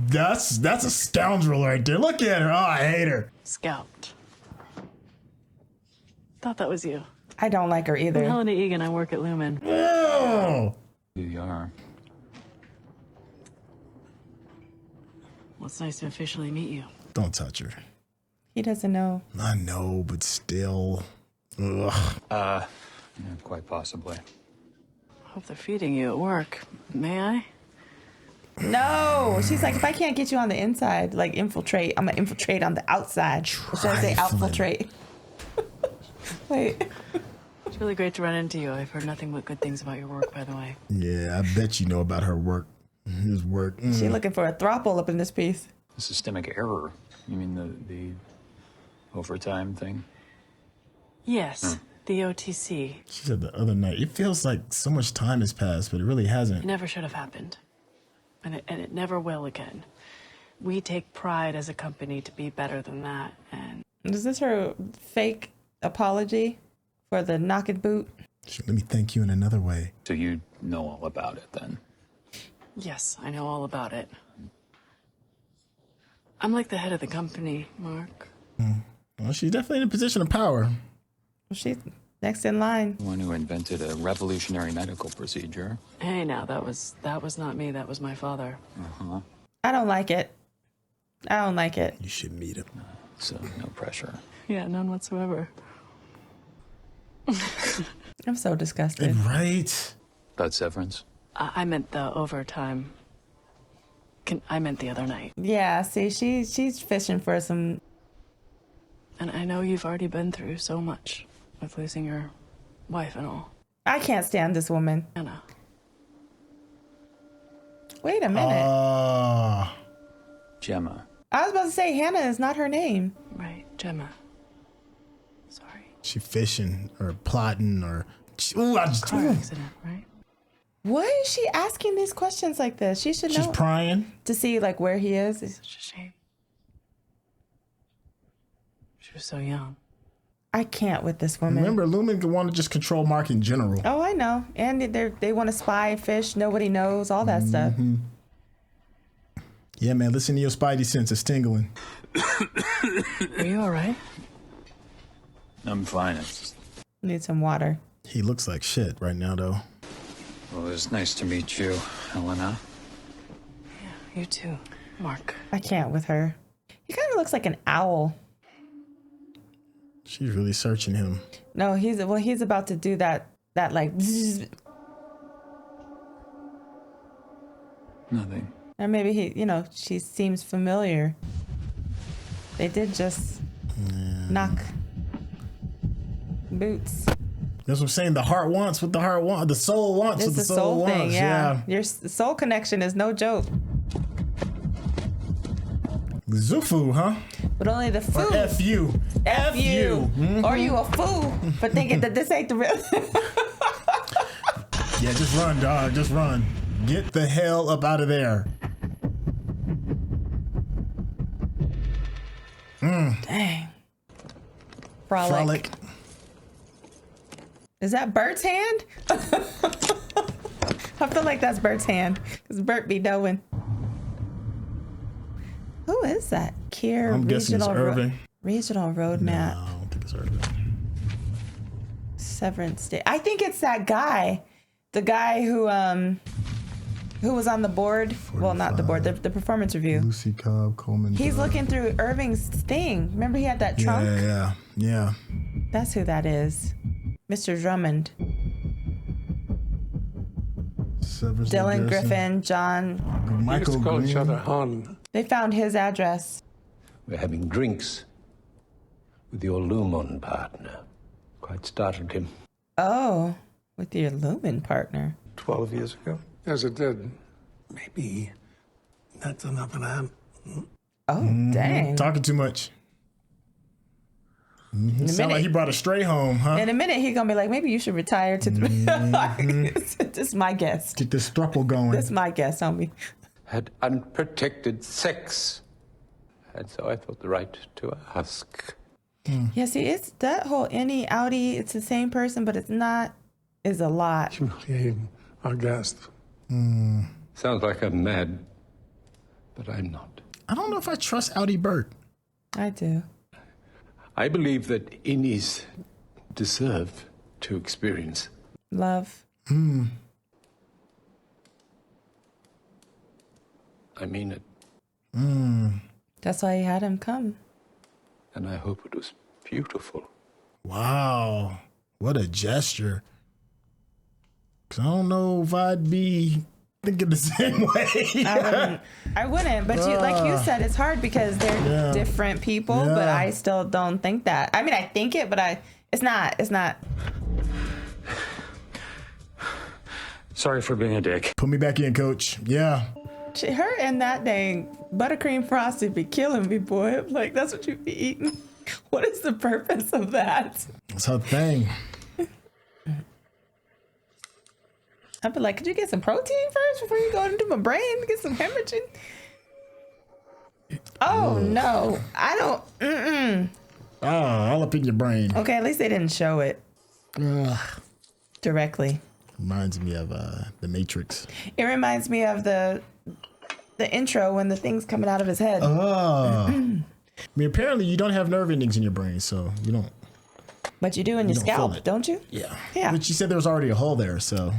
[SPEAKER 2] that's a scoundrel right there. Look at her. Oh, I hate her.
[SPEAKER 3] Scout. Thought that was you.
[SPEAKER 1] I don't like her either.
[SPEAKER 3] I'm Helena Egan. I work at Lumon.
[SPEAKER 2] Oh.
[SPEAKER 4] You are.
[SPEAKER 3] Well, it's nice to officially meet you.
[SPEAKER 2] Don't touch her.
[SPEAKER 1] He doesn't know.
[SPEAKER 2] I know, but still. Ugh.
[SPEAKER 4] Yeah, quite possibly.
[SPEAKER 3] Hope they're feeding you at work. May I?
[SPEAKER 1] No, she's like, if I can't get you on the inside, like infiltrate, I'm gonna infiltrate on the outside. Or should I say outfiltrate? Wait.
[SPEAKER 3] It's really great to run into you. I've heard nothing but good things about your work, by the way.
[SPEAKER 2] Yeah, I bet you know about her work. His work.
[SPEAKER 1] She looking for a throuple up in this piece.
[SPEAKER 4] The systemic error. You mean the overtime thing?
[SPEAKER 3] Yes, the OTC.
[SPEAKER 2] She said the other night, it feels like so much time has passed, but it really hasn't.
[SPEAKER 3] It never should have happened. And it never will again. We take pride as a company to be better than that. And
[SPEAKER 1] is this her fake apology for the knock and boot?
[SPEAKER 2] Let me thank you in another way.
[SPEAKER 4] So you know all about it then?
[SPEAKER 3] yes, I know all about it. I'm like the head of the company, Mark.
[SPEAKER 2] Well, she's definitely in a position of power.
[SPEAKER 1] Well, she's next in line.
[SPEAKER 4] The one who invented a revolutionary medical procedure.
[SPEAKER 3] Hey, now that was not me. That was my father.
[SPEAKER 4] Uh-huh.
[SPEAKER 1] I don't like it. I don't like it.
[SPEAKER 2] You should meet him.
[SPEAKER 4] So no pressure.
[SPEAKER 3] Yeah, none whatsoever.
[SPEAKER 1] I'm so disgusted.
[SPEAKER 2] Right?
[SPEAKER 4] About Severance?
[SPEAKER 3] I meant the overtime. I meant the other night.
[SPEAKER 1] Yeah, see, she's fishing for some.
[SPEAKER 3] And I know you've already been through so much with losing your wife and all.
[SPEAKER 1] I can't stand this woman.
[SPEAKER 3] Anna.
[SPEAKER 1] Wait a minute.
[SPEAKER 4] Gemma.
[SPEAKER 1] I was about to say Hannah is not her name.
[SPEAKER 3] Right, Gemma. Sorry.
[SPEAKER 2] She fishing or plotting or. Ooh, I just.
[SPEAKER 3] Car accident, right?
[SPEAKER 1] Why is she asking these questions like this? She should know.
[SPEAKER 2] She's prying
[SPEAKER 1] to see like where he is.
[SPEAKER 3] Such a shame. She was so young.
[SPEAKER 1] I can't with this woman.
[SPEAKER 2] Remember, Lumon could want to just control Mark in general.
[SPEAKER 1] Oh, I know. And they want to spy, fish, nobody knows, all that stuff.
[SPEAKER 2] Yeah, man, listen to your spidey sense. It's tingling.
[SPEAKER 3] Are you all right?
[SPEAKER 4] I'm fine. It's just...
[SPEAKER 1] Need some water.
[SPEAKER 2] He looks like shit right now, though.
[SPEAKER 4] Well, it's nice to meet you, Helena.
[SPEAKER 3] Yeah, you too, Mark.
[SPEAKER 1] I can't with her. He kind of looks like an owl.
[SPEAKER 2] She's really searching him.
[SPEAKER 1] No, he's about to do that like zzz.
[SPEAKER 4] Nothing.
[SPEAKER 1] Or maybe she seems familiar. They did just knock boots.
[SPEAKER 2] That's what I'm saying. The heart wants what the heart wants. The soul wants what the soul wants.
[SPEAKER 1] Thing, yeah. Your soul connection is no joke.
[SPEAKER 2] Zufu, huh?
[SPEAKER 1] But only the food.
[SPEAKER 2] Or F-U.
[SPEAKER 1] F-U. Or you a fool for thinking that this ain't the real.
[SPEAKER 2] Yeah, just run, dog. Just run. Get the hell up out of there.
[SPEAKER 1] Dang. Frolic. Is that Burt's hand? I feel like that's Burt's hand because Burt be knowing. Who is that? Kier
[SPEAKER 2] I'm guessing it's Irving.
[SPEAKER 1] Regional Roadmap.
[SPEAKER 2] No, I don't think it's Irving.
[SPEAKER 1] Severance Day. I think it's that guy. The guy who was on the board. 45. Well, not the board, the performance review.
[SPEAKER 2] Lucy Cobb, Coleman.
[SPEAKER 1] He's looking through Irving's thing. Remember he had that trunk?
[SPEAKER 2] Yeah.
[SPEAKER 1] That's who that is. Mr. Drummond. Dylan Griffin, John.
[SPEAKER 6] Michael call each other hon.
[SPEAKER 1] They found his address.
[SPEAKER 10] We're having drinks with your Lumon partner. Quite startled him.
[SPEAKER 1] Oh, with your Lumon partner.
[SPEAKER 7] 12 years ago?
[SPEAKER 6] Yes, it did. Maybe that's enough of that.
[SPEAKER 1] Oh, dang.
[SPEAKER 2] Talking too much. Sound like he brought a stray home, huh?
[SPEAKER 1] In a minute, he's gonna be like, maybe you should retire to This is my guess.
[SPEAKER 2] Get this thruple going.
[SPEAKER 1] This is my guess, homie.
[SPEAKER 10] Had unprotected sex. And so I felt the right to ask.
[SPEAKER 1] Yeah, see, it's that whole innie, outie, it's the same person, but it's not, is a lot.
[SPEAKER 6] Humiliating our guest.
[SPEAKER 10] Sounds like I'm mad, but I'm not.
[SPEAKER 2] I don't know if I trust outie Burt.
[SPEAKER 1] I do.
[SPEAKER 10] I believe that innies deserve to experience
[SPEAKER 1] love.
[SPEAKER 10] I mean it.
[SPEAKER 1] That's why he had him come.
[SPEAKER 10] And I hope it was beautiful.
[SPEAKER 2] Wow. What a gesture. 'Cause I don't know if I'd be thinking the same way.
[SPEAKER 1] I wouldn't, but like you said, it's hard because they're different people, but I still don't think that. I mean, I think it, but it's not.
[SPEAKER 4] Sorry for being a dick.
[SPEAKER 2] Put me back in, coach. Yeah.
[SPEAKER 1] Her and that dang buttercream frosty be killing me, boy. Like, that's what you be eating. What is the purpose of that?
[SPEAKER 2] That's her thing.
[SPEAKER 1] I'd be like, could you get some protein first before you go into my brain to get some hemorrhaging? Oh, no. I don't.
[SPEAKER 2] All up in your brain.
[SPEAKER 1] Okay, at least they didn't show it directly.
[SPEAKER 2] Reminds me of The Matrix.
[SPEAKER 1] It reminds me of the intro when the thing's coming out of his head.
[SPEAKER 2] I mean, apparently you don't have nerve endings in your brain, so you don't.
[SPEAKER 1] But you do in your scalp, don't you?
[SPEAKER 2] Yeah.
[SPEAKER 1] Yeah.
[SPEAKER 2] But you said there was already a hole there, so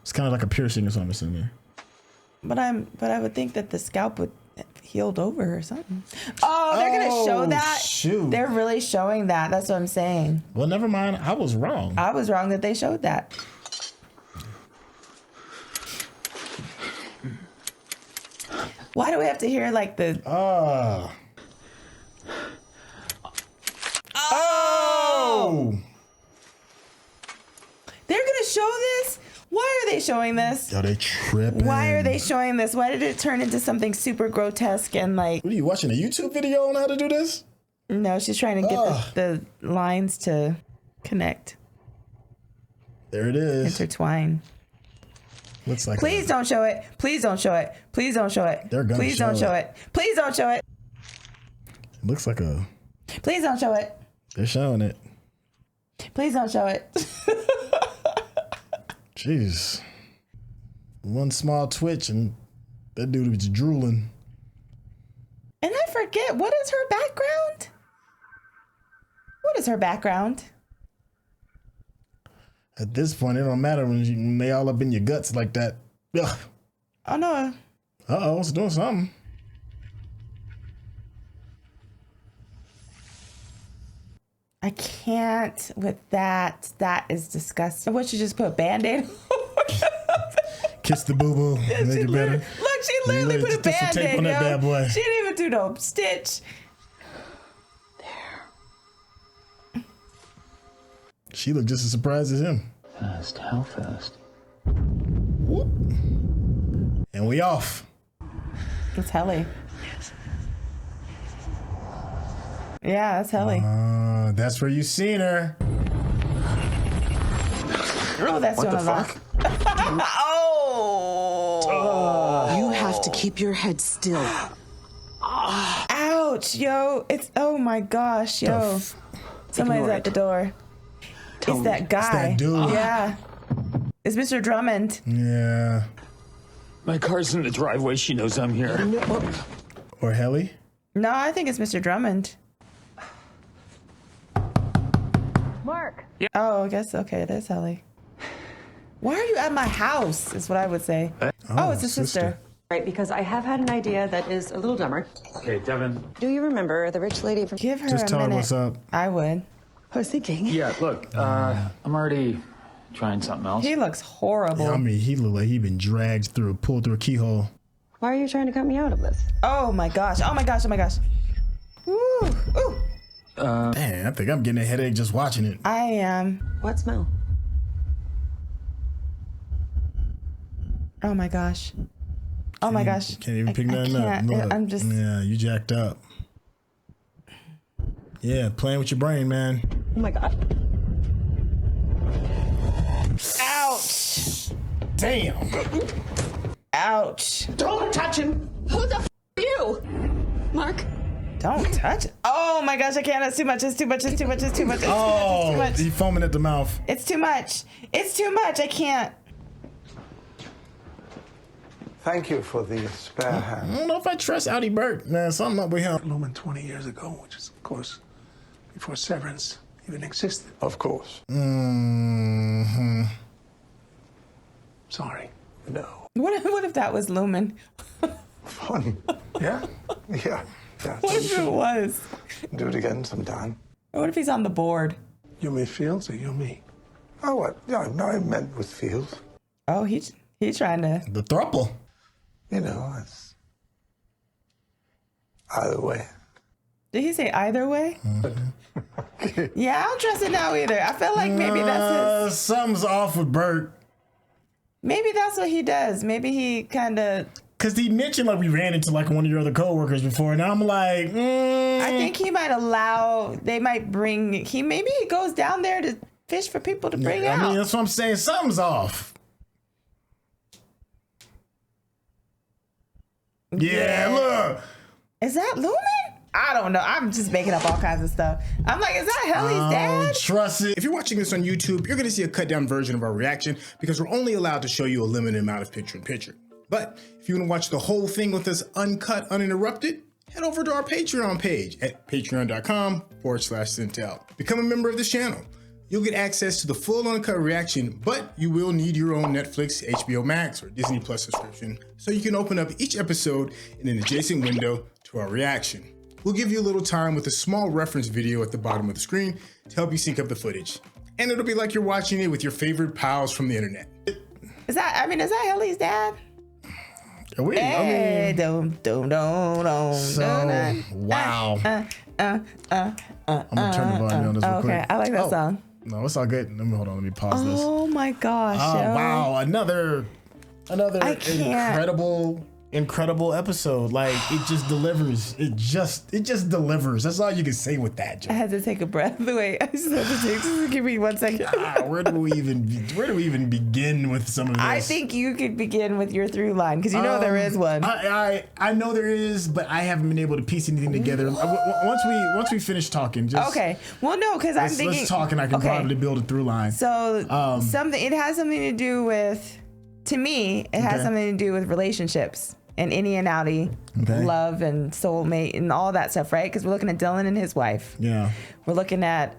[SPEAKER 2] it's kind of like a piercing or something, isn't there?
[SPEAKER 1] But I would think that the scalp would healed over or something. Oh, they're gonna show that.
[SPEAKER 2] Shoot.
[SPEAKER 1] They're really showing that. That's what I'm saying.
[SPEAKER 2] Well, never mind. I was wrong.
[SPEAKER 1] I was wrong that they showed that. Why do we have to hear like the?
[SPEAKER 2] Oh.
[SPEAKER 1] They're gonna show this? Why are they showing this?
[SPEAKER 2] Are they tripping?
[SPEAKER 1] Why are they showing this? Why did it turn into something super grotesque and like?
[SPEAKER 2] What are you watching, a YouTube video on how to do this?
[SPEAKER 1] No, she's trying to get the lines to connect.
[SPEAKER 2] There it is.
[SPEAKER 1] Intertwine.
[SPEAKER 2] Looks like
[SPEAKER 1] Please don't show it. Please don't show it. Please don't show it.
[SPEAKER 2] They're gonna
[SPEAKER 1] Please don't
[SPEAKER 2] show
[SPEAKER 1] show it. Please don't show it.
[SPEAKER 2] It looks like a.
[SPEAKER 1] Please don't show it.
[SPEAKER 2] They're showing it.
[SPEAKER 1] Please don't show it.
[SPEAKER 2] Jeez. One small twitch and that dude was drooling.
[SPEAKER 1] And I forget, what is her background? What is her background?
[SPEAKER 2] At this point, it don't matter when they all up in your guts like that. Ugh.
[SPEAKER 1] Oh no.
[SPEAKER 2] Uh-oh, it's doing something.
[SPEAKER 1] I can't with that. That is disgusting. What, you just put a Band-Aid?
[SPEAKER 2] Kiss the boo-boo, make it better.
[SPEAKER 1] Look, she literally put a
[SPEAKER 2] Just some tape
[SPEAKER 1] Band-Aid,
[SPEAKER 2] on that bad boy.
[SPEAKER 1] She didn't even do no stitch.
[SPEAKER 2] She looked just as surprised as him.
[SPEAKER 4] Fast, how fast?
[SPEAKER 2] Whoop. And we off.
[SPEAKER 1] It's Helly. Yeah, that's Helly.
[SPEAKER 2] That's where you seen her.
[SPEAKER 1] Oh, that's doing a lot. Oh!
[SPEAKER 9] You have to keep your head still.
[SPEAKER 1] Ouch, yo. It's, oh my gosh, yo. Somebody's at the door. It's that guy.
[SPEAKER 2] It's that dude.
[SPEAKER 1] Yeah. It's Mr. Drummond.
[SPEAKER 2] Yeah.
[SPEAKER 4] My car's in the driveway. She knows I'm here.
[SPEAKER 2] Or Helly.
[SPEAKER 1] No, I think it's Mr. Drummond.
[SPEAKER 3] Mark.
[SPEAKER 4] Yeah.
[SPEAKER 1] Oh, I guess, okay, it is Helly. Why are you at my house, is what I would say. Oh, it's a sister.
[SPEAKER 11] Right, because I have had an idea that is a little dumber.
[SPEAKER 4] Okay, Devin.
[SPEAKER 11] Do you remember the rich lady from...
[SPEAKER 1] Give her
[SPEAKER 2] Just
[SPEAKER 1] a
[SPEAKER 2] tell
[SPEAKER 1] minute.
[SPEAKER 2] her what's up.
[SPEAKER 1] I would.
[SPEAKER 11] I was thinking.
[SPEAKER 4] Yeah, look, I'm already trying something else.
[SPEAKER 1] He looks horrible.
[SPEAKER 2] Yeah, I mean, he looked like he been dragged through, pulled through a keyhole.
[SPEAKER 11] Why are you trying to cut me out of this?
[SPEAKER 1] Oh my gosh. Oh my gosh. Oh my gosh. Ooh. Ooh.
[SPEAKER 2] Damn, I think I'm getting a headache just watching it.
[SPEAKER 1] I am.
[SPEAKER 11] What smell?
[SPEAKER 1] Oh my gosh. Oh my gosh.
[SPEAKER 2] Can't even pick nothing up. Look.
[SPEAKER 1] I'm just.
[SPEAKER 2] Yeah, you jacked up. Yeah, playing with your brain, man.
[SPEAKER 11] Oh my God.
[SPEAKER 1] Ouch.
[SPEAKER 2] Damn.
[SPEAKER 1] Ouch.
[SPEAKER 9] Don't touch him. Who the f are you? Mark?
[SPEAKER 1] Don't touch it. Oh my gosh, I can't. It's too much. It's too much. It's too much. It's too much. It's
[SPEAKER 2] Oh,
[SPEAKER 1] too much. It's too
[SPEAKER 2] he's
[SPEAKER 1] much.
[SPEAKER 2] foaming at the mouth.
[SPEAKER 1] It's too much. It's too much. I can't.
[SPEAKER 7] Thank you for the spare hand.
[SPEAKER 2] I don't know if I trust Outie Burt. Man, something up with him.
[SPEAKER 6] Lumon 20 years ago, which is, of course, before Severance even existed.
[SPEAKER 7] Of course.
[SPEAKER 2] Mm-hmm.
[SPEAKER 6] Sorry.
[SPEAKER 7] No.
[SPEAKER 1] What if that was Lumon?
[SPEAKER 7] Fun.
[SPEAKER 6] Yeah?
[SPEAKER 7] Yeah.
[SPEAKER 1] What if it was?
[SPEAKER 7] Do it again sometime.
[SPEAKER 1] What if he's on the board?
[SPEAKER 6] You mean Fields or you me?
[SPEAKER 7] Oh, what? Yeah, no, I meant with Fields.
[SPEAKER 1] Oh, he's trying to.
[SPEAKER 2] The thruple.
[SPEAKER 7] You know, it's either way.
[SPEAKER 1] Did he say either way? Yeah, I don't trust it now either. I feel like maybe that's his.
[SPEAKER 2] Something's off with Burt.
[SPEAKER 1] Maybe that's what he does. Maybe he kind of.
[SPEAKER 2] Cause he mentioned like we ran into like one of your other coworkers before, and I'm like,
[SPEAKER 1] I think he might allow. They might bring. Maybe he goes down there to fish for people to bring out.
[SPEAKER 2] I mean, that's what I'm saying. Something's off. Yeah, look.
[SPEAKER 1] Is that Lumon? I don't know. I'm just making up all kinds of stuff. I'm like, is that Helly's dad?
[SPEAKER 2] Trust it.
[SPEAKER 12] If you're watching this on YouTube, you're going to see a cut down version of our reaction because we're only allowed to show you a limited amount of picture-in-picture. But if you want to watch the whole thing with us uncut, uninterrupted, head over to our Patreon page at patreon.com/Syntell. Become a member of this channel. You'll get access to the full uncut reaction, but you will need your own Netflix, HBO Max, or Disney Plus subscription so you can open up each episode in an adjacent window to our reaction. We'll give you a little time with a small reference video at the bottom of the screen to help you sync up the footage. And it'll be like you're watching it with your favorite pals from the internet.
[SPEAKER 1] Is that Helly's dad?
[SPEAKER 2] Wait,
[SPEAKER 1] hey, don't.
[SPEAKER 2] Wow. I'm gonna turn the volume on this real quick.
[SPEAKER 1] Okay, I like that song.
[SPEAKER 2] No, it's all good. Hold on, let me pause this.
[SPEAKER 1] Oh my gosh.
[SPEAKER 2] Oh, wow, another incredible incredible episode. Like it just delivers. It just delivers. That's all you can say with that, Joe.
[SPEAKER 1] I had to take a breath. Wait, I just had to just give me 1 second.
[SPEAKER 2] Where do we even begin with some of this?
[SPEAKER 1] I think you could begin with your through line because you know there is one.
[SPEAKER 2] I know there is, but I haven't been able to piece anything together. Once we finish talking, just
[SPEAKER 1] okay. Well, no, because I'm thinking.
[SPEAKER 2] Let's talk, and I can probably build a through line.
[SPEAKER 1] So it has something to do with. To me, it has something to do with relationships and innie and outie, love and soulmate and all that stuff, right? Because we're looking at Dylan and his wife.
[SPEAKER 2] Yeah.
[SPEAKER 1] We're looking at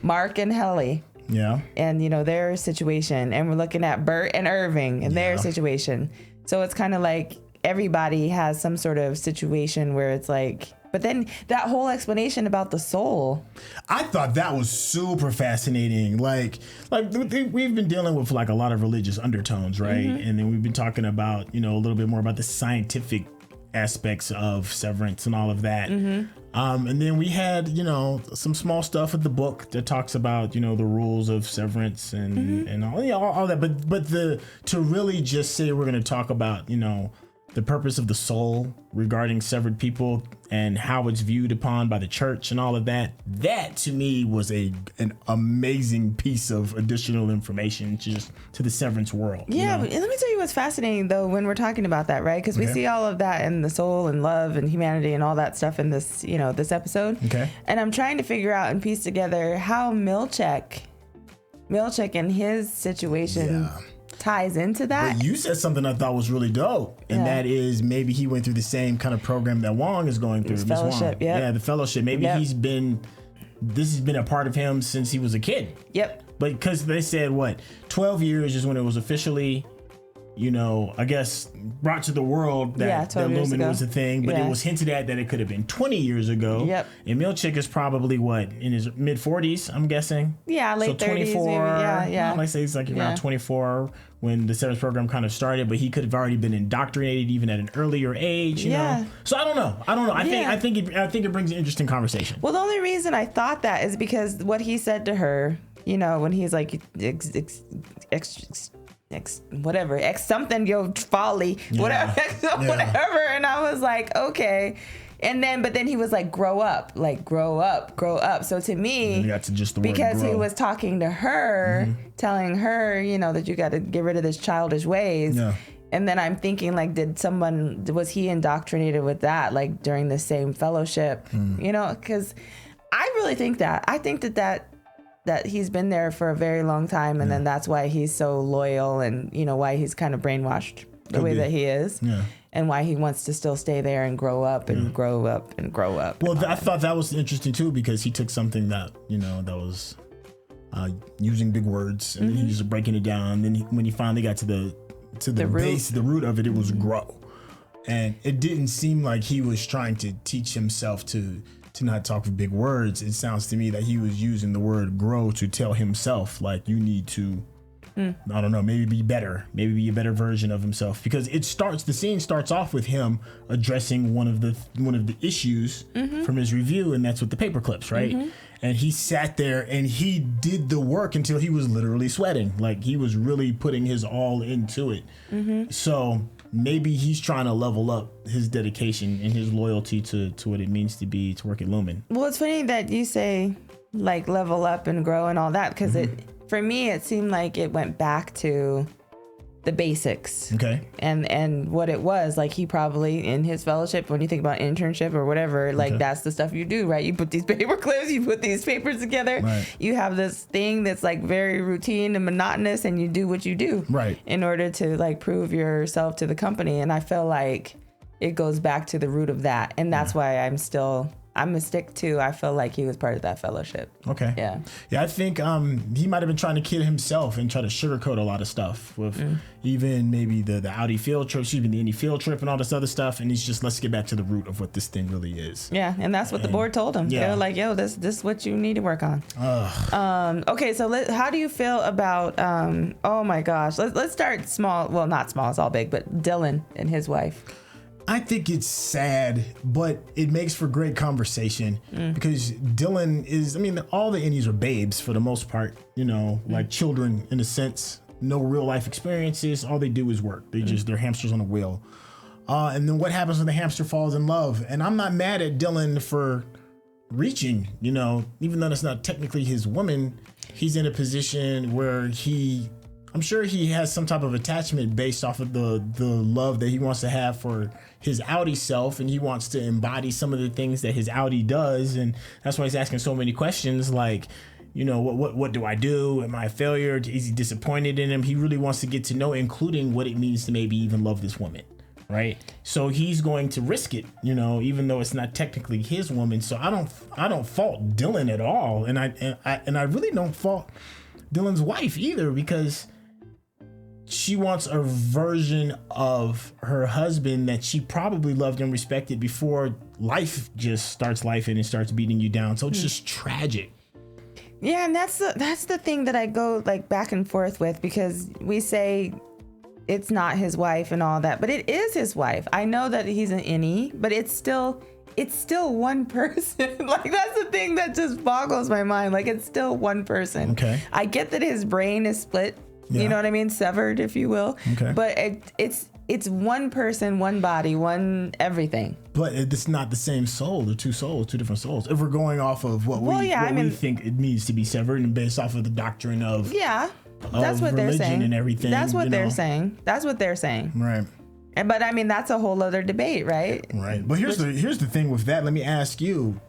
[SPEAKER 1] Mark and Helly.
[SPEAKER 2] Yeah.
[SPEAKER 1] And, their situation. And we're looking at Burt and Irving and their situation. So it's kind of like everybody has some sort of situation where it's like, but then that whole explanation about the soul.
[SPEAKER 2] I thought that was super fascinating. Like we've been dealing with like a lot of religious undertones, right? Mm-hmm. And then we've been talking about, a little bit more about the scientific aspects of Severance and all of that. Mm-hmm. And then we had, some small stuff with the book that talks about, the rules of Severance and, and all that. But to really just say we're going to talk about, the purpose of the soul regarding severed people and how it's viewed upon by the church and all of that. That to me was an amazing piece of additional information to the Severance world.
[SPEAKER 1] Yeah, but let me tell you what's fascinating though when we're talking about that, right? Because we see all of that in the soul and love and humanity and all that stuff in this, this episode. Okay. And I'm trying to figure out and piece together how Milchick and his situation ties into that.
[SPEAKER 2] But you said something I thought was really dope, and that is maybe he went through the same kind of program that Huang is going through.
[SPEAKER 1] Miss Fellowship,
[SPEAKER 2] yeah, the fellowship. Maybe this has been a part of him since he was a kid.
[SPEAKER 1] Yep.
[SPEAKER 2] But because they said 12 years is when it was officially, I guess brought to the world that Lumon was a thing, but it was hinted at that it could have been 20 years ago. Yep. And Milchick is probably in his mid 40s, I'm guessing.
[SPEAKER 1] Yeah, late 30s.
[SPEAKER 2] 24.
[SPEAKER 1] Maybe. Yeah.
[SPEAKER 2] Like say he's like around 24 when the Severance program kind of started, but he could have already been indoctrinated even at an earlier age. You know. So I don't know. I think it brings an interesting conversation.
[SPEAKER 1] Well, the only reason I thought that is because what he said to her, when he's like X something, your folly, whatever. And I was like, okay. But then he was like, grow up. So to me,
[SPEAKER 2] you got to just the
[SPEAKER 1] because
[SPEAKER 2] word
[SPEAKER 1] he was talking to her, telling her, that you got to get rid of this childish ways. Yeah. And then I'm thinking like, was he indoctrinated with that? Like during the same fellowship, because I really think that. I think that he's been there for a very long time, and then that's why he's so loyal, and why he's kind of brainwashed the way that he is, and why he wants to still stay there and grow up and grow up and grow up.
[SPEAKER 2] Well, I thought that was interesting too, because he took something that that was using big words, and he was breaking it down. And then when he finally got to the base, the root of it, it was grow, and it didn't seem like he was trying to teach himself to not talk with big words. It sounds to me that he was using the word grow to tell himself, like, you need to, I don't know, maybe be better, maybe be a better version of himself. Because the scene starts off with him addressing one of the issues from his review, and that's with the paper clips, right? And he sat there and he did the work until he was literally sweating. Like, he was really putting his all into it. So maybe he's trying to level up his dedication and his loyalty to what it means to work at Lumon.
[SPEAKER 1] Well, it's funny that you say like level up and grow and all that, because for me, it seemed like it went back to the basics. Okay. And what it was, like, he probably in his fellowship, when you think about internship or whatever, like that's the stuff you do, right? You put these paper clips, you put these papers together, you have this thing that's like very routine and monotonous, and you do what you do in order to like prove yourself to the company. And I feel like it goes back to the root of that, and that's why I'm a stick to. I feel like he was part of that fellowship.
[SPEAKER 2] Okay.
[SPEAKER 1] Yeah.
[SPEAKER 2] Yeah, I think he might have been trying to kid himself and try to sugarcoat a lot of stuff with even maybe the outie field trip, even the innie field trip and all this other stuff. And he's just, let's get back to the root of what this thing really is.
[SPEAKER 1] Yeah, and that's what the board told him. They were like, yo, this is what you need to work on. Okay, so how do you feel about, oh my gosh, let's start small. Well, not small, it's all big, but Dylan and his wife.
[SPEAKER 2] I think it's sad, but it makes for great conversation because Dylan is, all the innies are babes for the most part, like children in a sense, no real life experiences. All they do is work. They're hamsters on a wheel. And then what happens when the hamster falls in love? And I'm not mad at Dylan for reaching, you know, even though it's not technically his woman, he's in a position where I'm sure he has some type of attachment based off of the love that he wants to have for his outie self, and he wants to embody some of the things that his outie does, and that's why he's asking so many questions like, you know, what do I do? Am I a failure? Is he disappointed in him? He really wants to get to know, including what it means to maybe even love this woman, right? So he's going to risk it, you know, even though it's not technically his woman. So I don't fault Dylan at all, and I really don't fault Dylan's wife either, because she wants a version of her husband that she probably loved and respected before life just starts life and it starts beating you down. So it's just tragic.
[SPEAKER 1] Yeah, and that's the thing that I go like back and forth with, because we say it's not his wife and all that, but it is his wife. I know that he's an innie, but it's still one person. Like, that's the thing that just boggles my mind. Like, it's still one person. Okay. I get that his brain is split. Yeah. You know what I mean? Severed, if you will. Okay. But it's one person, one body, one everything. But
[SPEAKER 2] it's not the same soul. They're two souls, two different souls. If we're going off of what we think it needs to be severed, and based off of the doctrine of
[SPEAKER 1] that's what they're saying
[SPEAKER 2] and everything.
[SPEAKER 1] That's what they're saying. That's what they're saying.
[SPEAKER 2] Right.
[SPEAKER 1] But I mean, that's a whole other debate, right?
[SPEAKER 2] Right. But here's the thing with that. Let me ask you,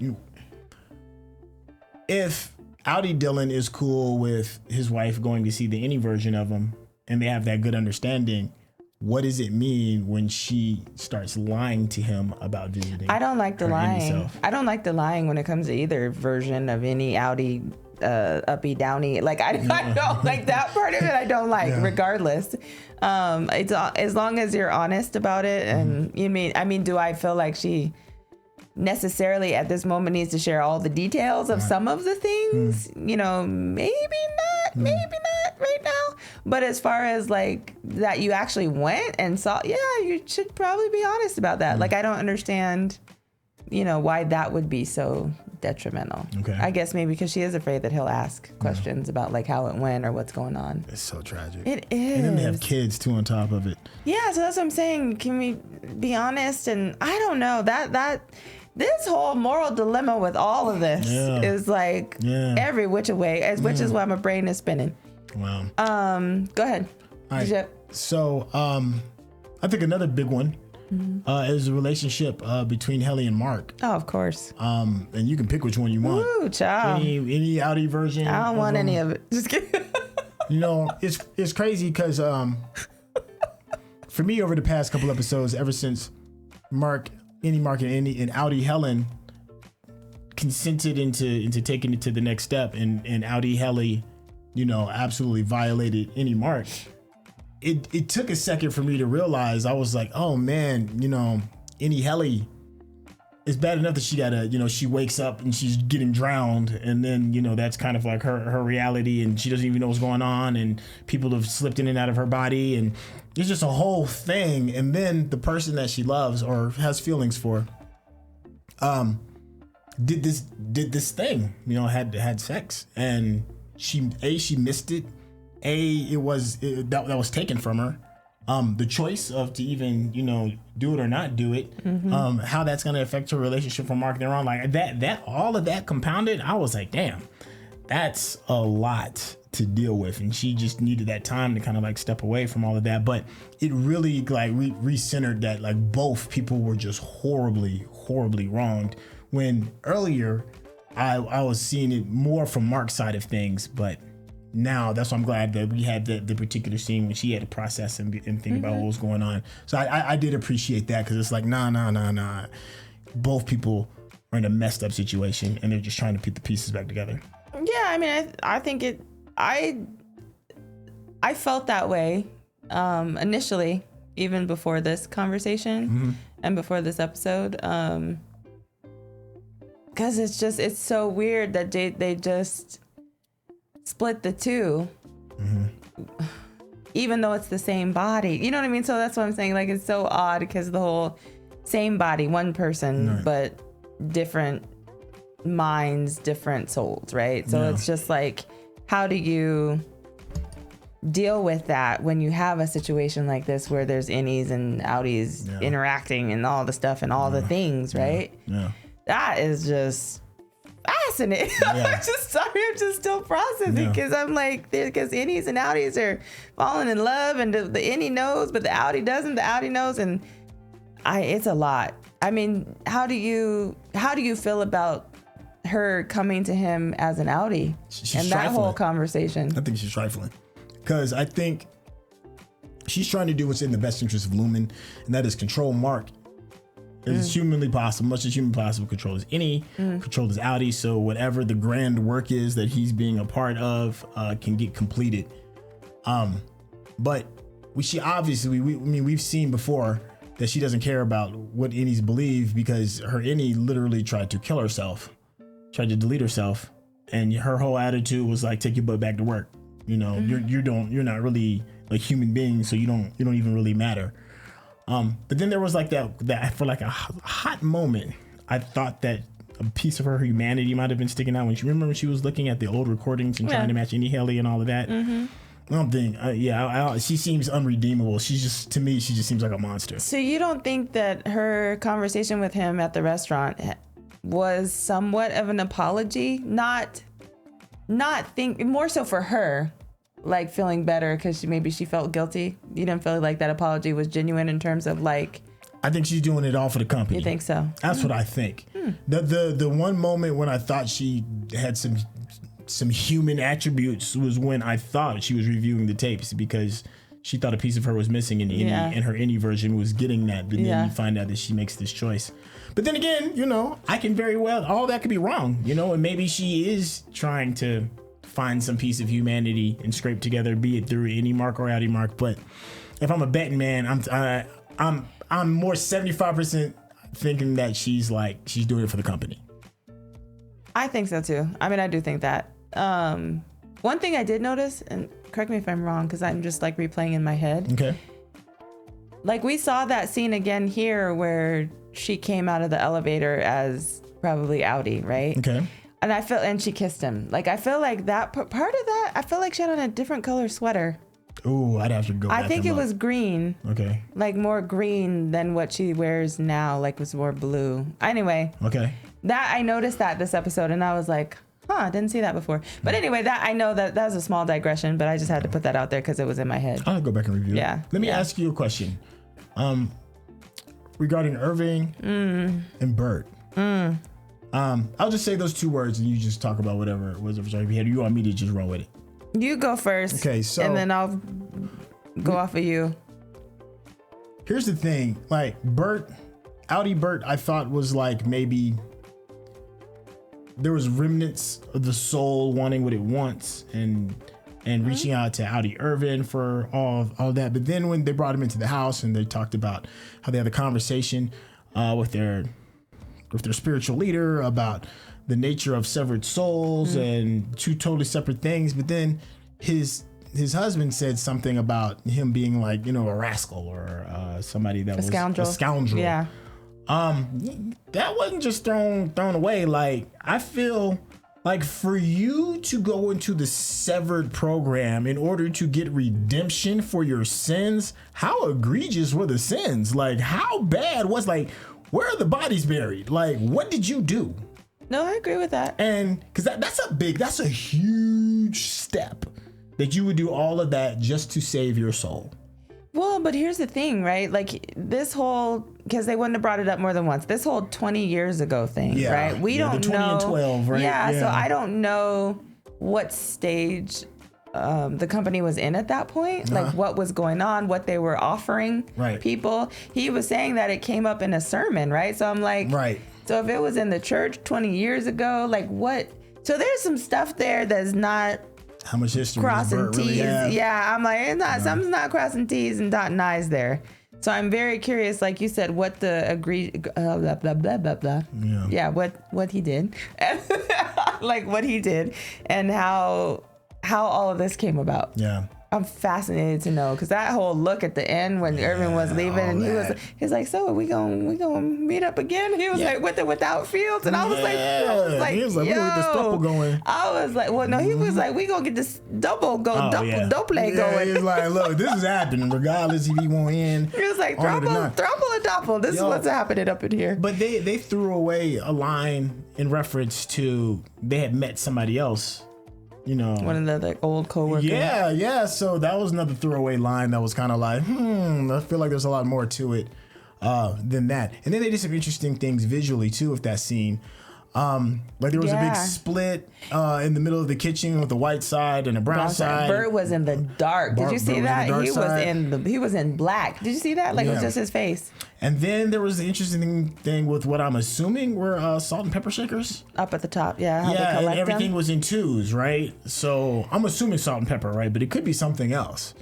[SPEAKER 2] if outie Dylan is cool with his wife going to see the innie version of him, and they have that good understanding, what does it mean when she starts lying to him about visiting?
[SPEAKER 1] I don't like the lying. I don't like the lying when it comes to either version of innie, outie, uppy, downy. Like I don't like that part of it. I don't like, regardless. It's as long as you're honest about it, and do I feel like she necessarily at this moment needs to share all the details of some of the things? You know, maybe not right now. But as far as like that you actually went and saw, you should probably be honest about that. Like, I don't understand, why that would be so detrimental. Okay. I guess maybe because she is afraid that he'll ask questions about like how it went or what's going on.
[SPEAKER 2] It's so tragic.
[SPEAKER 1] It is.
[SPEAKER 2] And then they have kids too on top of it.
[SPEAKER 1] Yeah, so that's what I'm saying. Can we be honest? And I don't know, that this whole moral dilemma with all of this is like every which way, which is why my brain is spinning.
[SPEAKER 2] Wow.
[SPEAKER 1] Go ahead.
[SPEAKER 2] All right. So I think another big one is the relationship between Helly and Mark.
[SPEAKER 1] Oh, of course.
[SPEAKER 2] And you can pick which one you want.
[SPEAKER 1] Ooh, child.
[SPEAKER 2] Any outie version.
[SPEAKER 1] I don't want any of it. Just kidding.
[SPEAKER 2] It's crazy because for me, over the past couple episodes, ever since Mark and outie Helen consented into taking it to the next step, and outie Helly, absolutely violated innie Mark. It took a second for me to realize. I was like, oh man, innie Helly, it's bad enough that she gotta, she wakes up and she's getting drowned, and then that's kind of like her reality, and she doesn't even know what's going on, and people have slipped in and out of her body, and it's just a whole thing. And then the person that she loves or has feelings for did this thing, had sex, and she missed it. That was taken from her. The choice of to even do it or not do it, how that's going to affect her relationship from Mark there on, like that all of that compounded, I was like, damn, that's a lot to deal with, and she just needed that time to kind of like step away from all of that. But it really like re-centered that like both people were just horribly wronged, when earlier I was seeing it more from Mark's side of things. But now that's why I'm glad that we had the particular scene when she had to process and think about what was going on. So I did appreciate that, because it's like, nah. Both people are in a messed up situation, and they're just trying to put the pieces back together.
[SPEAKER 1] Yeah, I mean, I think I felt that way initially, even before this conversation and before this episode, because it's so weird that they just split the two, even though it's the same body. You know what I mean? So that's what I'm saying. Like, it's so odd because the whole same body, one person, but different minds, different souls, right? So it's just like, how do you deal with that when you have a situation like this where there's innies and outies interacting and all the stuff and all the things, right?
[SPEAKER 2] Yeah.
[SPEAKER 1] That is just fascinating. I'm just still processing because I'm like, because innies and outies are falling in love and the innie knows, but the outie doesn't. The outie knows, and it's a lot. I mean, how do you feel about her coming to him as an outie and that whole conversation?
[SPEAKER 2] I think she's trifling because I think she's trying to do what's in the best interest of Lumon, and that is control Mark as humanly possible, much as humanly possible. Control his innie, control his outie, so whatever the grand work is that he's being a part of can get completed. But we've seen before that she doesn't care about what innies believe because her innie literally tried to kill herself, tried to delete herself, and her whole attitude was like, take your butt back to work. You know, you're not really a human being, so you don't even really matter. But then there was like that for like a hot moment, I thought that a piece of her humanity might have been sticking out when she was looking at the old recordings and trying to match innie Helly and all of that. I don't think, she seems unredeemable. To me, she just seems like a monster.
[SPEAKER 1] So you don't think that her conversation with him at the restaurant was somewhat of an apology? More so for her, like feeling better because maybe she felt guilty. You didn't feel like that apology was genuine in terms of like.
[SPEAKER 2] I think she's doing it all for the company.
[SPEAKER 1] You think so?
[SPEAKER 2] That's what I think. The one moment when I thought she had some human attributes was when I thought she was reviewing the tapes because she thought a piece of her was missing in innie, and her innie version was getting that. But then you find out that she makes this choice. But then again, I can very well, all that could be wrong, and maybe she is trying to find some piece of humanity and scrape together, be it through innie Mark or outie Mark. But if I'm a betting man, I'm more 75% thinking that she's doing it for the company.
[SPEAKER 1] I think so too. I mean, I do think that. One thing I did notice, and correct me if I'm wrong, because I'm just like replaying in my head. Okay. Like we saw that scene again here where she came out of the elevator as probably outie, right? Okay. And she kissed him. Like I feel like that part of that, I feel like she had on a different color sweater.
[SPEAKER 2] Ooh, I'd have to go back.
[SPEAKER 1] I think it was green. Okay. Like more green than what she wears now. Like was more blue. Anyway. Okay. That I noticed that this episode, and I was like, I didn't see that before. But anyway, that I know that was a small digression, but I just had to put that out there because it was in my head.
[SPEAKER 2] I'll go back and review it. Let me ask you a question. Regarding Irving and Burt. I'll just say those two words and you just talk about whatever's on your head. You want me to just roll with it?
[SPEAKER 1] You go first.
[SPEAKER 2] Okay, so
[SPEAKER 1] and then I'll go off of you.
[SPEAKER 2] Here's the thing, like outie Burt, I thought was like maybe there was remnants of the soul wanting what it wants and reaching out to outie Irving for all that. But then when they brought him into the house and they talked about how they had a conversation with their spiritual leader about the nature of severed souls and two totally separate things. But then his husband said something about him being like, a rascal or somebody that was a scoundrel. Yeah. That wasn't just thrown away. Like, I feel like for you to go into the severed program in order to get redemption for your sins, how egregious were the sins? Like, how bad was, like, where are the bodies buried? Like, what did you do?
[SPEAKER 1] No, I agree with that. And
[SPEAKER 2] because that's a huge step that you would do all of that just to save your soul.
[SPEAKER 1] Well, but here's the thing, right? Like this whole, because they wouldn't have brought it up more than once, this whole 20 years ago thing, right? We don't know. 20 and 12, right? Yeah, so I don't know what stage the company was in at that point, like what was going on, what they were offering people. He was saying that it came up in a sermon, right? So I'm like, so if it was in the church 20 years ago, like what? So there's some stuff there that's not
[SPEAKER 2] how much history
[SPEAKER 1] crossing T's.
[SPEAKER 2] Really have?
[SPEAKER 1] Yeah, I'm like, it's not, something's not crossing T's and dotting I's there. So I'm very curious, like you said, what the blah blah blah blah blah. Yeah, what he did, like what he did, and how all of this came about.
[SPEAKER 2] Yeah.
[SPEAKER 1] I'm fascinated to know, because that whole look at the end when Irving was leaving, and he's like, so we gonna meet up again? He was like, with or without Fields, and I was like,
[SPEAKER 2] he was like, we gonna get this double going.
[SPEAKER 1] I was like, well, no, he was like, we gonna get this double play going.
[SPEAKER 2] He's like, look, this is happening regardless if he won't in.
[SPEAKER 1] He was like, throuple or double. This is what's happening up in here.
[SPEAKER 2] But they threw away a line in reference to they had met somebody else. You know,
[SPEAKER 1] one of the old coworkers.
[SPEAKER 2] Yeah. So that was another throwaway line that was kind of like, I feel like there's a lot more to it than that. And then they did some interesting things visually too with that scene. Like there was a big split in the middle of the kitchen with the white side and the brown side.
[SPEAKER 1] Burt was in the dark. Did you see that? He was in black. Did you see that? Like it was just his face.
[SPEAKER 2] And then there was the interesting thing with what I'm assuming were salt and pepper shakers
[SPEAKER 1] up at the top. Yeah. How they
[SPEAKER 2] and
[SPEAKER 1] collect
[SPEAKER 2] everything
[SPEAKER 1] them.
[SPEAKER 2] was in twos, right? So I'm assuming salt and pepper, right? But it could be something else.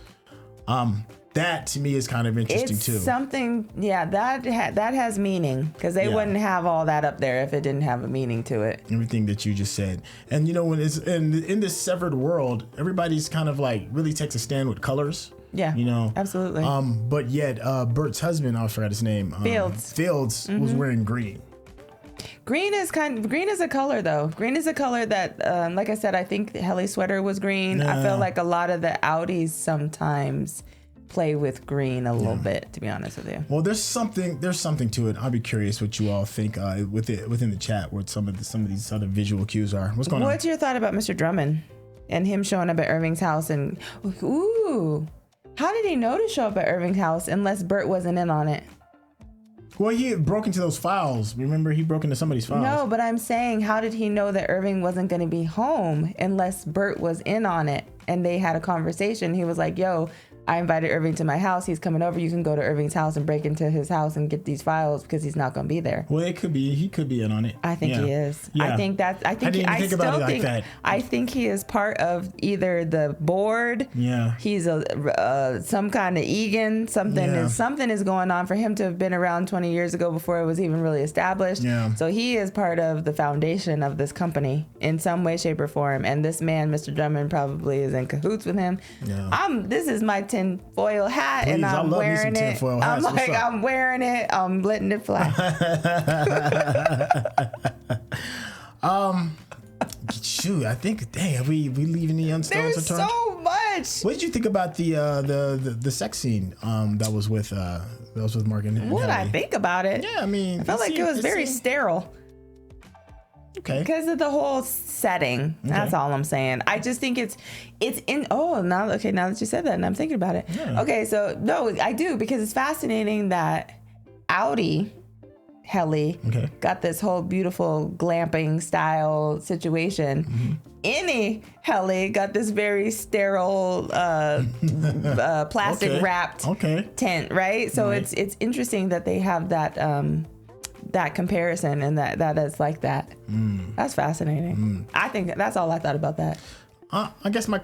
[SPEAKER 2] That to me is kind of interesting too.
[SPEAKER 1] Something, that has meaning, because they wouldn't have all that up there if it didn't have a meaning to it.
[SPEAKER 2] Everything that you just said, and you know, when it's in this severed world, everybody's kind of like really takes a stand with colors.
[SPEAKER 1] Yeah,
[SPEAKER 2] you know,
[SPEAKER 1] absolutely.
[SPEAKER 2] But yet, Burt's husband, I forgot his name. Fields was wearing green.
[SPEAKER 1] Green is a color though. Green is a color that, like I said, I think Helly's sweater was green. I feel like a lot of the outies sometimes play with green a little bit, to be honest with you.
[SPEAKER 2] Well, there's something to it. I'll be curious what you all think within the chat, what some of these other visual cues are. What's going on?
[SPEAKER 1] What's your thought about Mr. Drummond and him showing up at Irving's house? And how did he know to show up at Irving's house unless Burt wasn't in on it?
[SPEAKER 2] Well, he broke into those files. Remember, he broke into somebody's files.
[SPEAKER 1] No, but I'm saying, how did he know that Irving wasn't going to be home unless Burt was in on it and they had a conversation? He was like, yo, I invited Irving to my house. He's coming over. You can go to Irving's house and break into his house and get these files because he's not going to be there.
[SPEAKER 2] Well, it could be. He could be in on it.
[SPEAKER 1] I think he is.
[SPEAKER 2] Yeah.
[SPEAKER 1] I think he is part of either the board.
[SPEAKER 2] Yeah.
[SPEAKER 1] He's some kind of Egan. Something is going on for him to have been around 20 years ago before it was even really established.
[SPEAKER 2] Yeah.
[SPEAKER 1] So he is part of the foundation of this company in some way, shape, or form. And this man, Mr. Drummond, probably is in cahoots with him.
[SPEAKER 2] Yeah.
[SPEAKER 1] This is my tinfoil hat. Please, and I'm wearing it. I'm wearing it. I'm letting it fly.
[SPEAKER 2] Shoot, I think, dang, we leaving the unstones unturned?
[SPEAKER 1] There's so much.
[SPEAKER 2] What did you think about the sex scene that was with Mark and
[SPEAKER 1] what did
[SPEAKER 2] Helly?
[SPEAKER 1] I think about it?
[SPEAKER 2] Yeah, I mean,
[SPEAKER 1] I felt like it was very sterile.
[SPEAKER 2] Okay.
[SPEAKER 1] Because of the whole setting. That's all I'm saying. I just think it's in. Now that you said that, and I'm thinking about it.
[SPEAKER 2] Yeah.
[SPEAKER 1] Okay, so no, I do, because it's fascinating that outie Helly got this whole beautiful glamping style situation.
[SPEAKER 2] Mm-hmm.
[SPEAKER 1] Innie Helly got this very sterile plastic wrapped tent, right? So it's interesting that they have that comparison and that is like that. That's fascinating. I think that's all I thought about that.
[SPEAKER 2] I guess my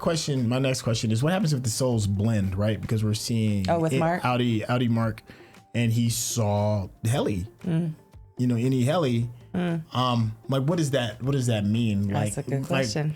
[SPEAKER 2] next question is, what happens if the souls blend, right? Because we're seeing
[SPEAKER 1] Mark?
[SPEAKER 2] outie Mark, and he saw Helly. You know, innie Helly. Like, what does that mean?
[SPEAKER 1] That's a good question.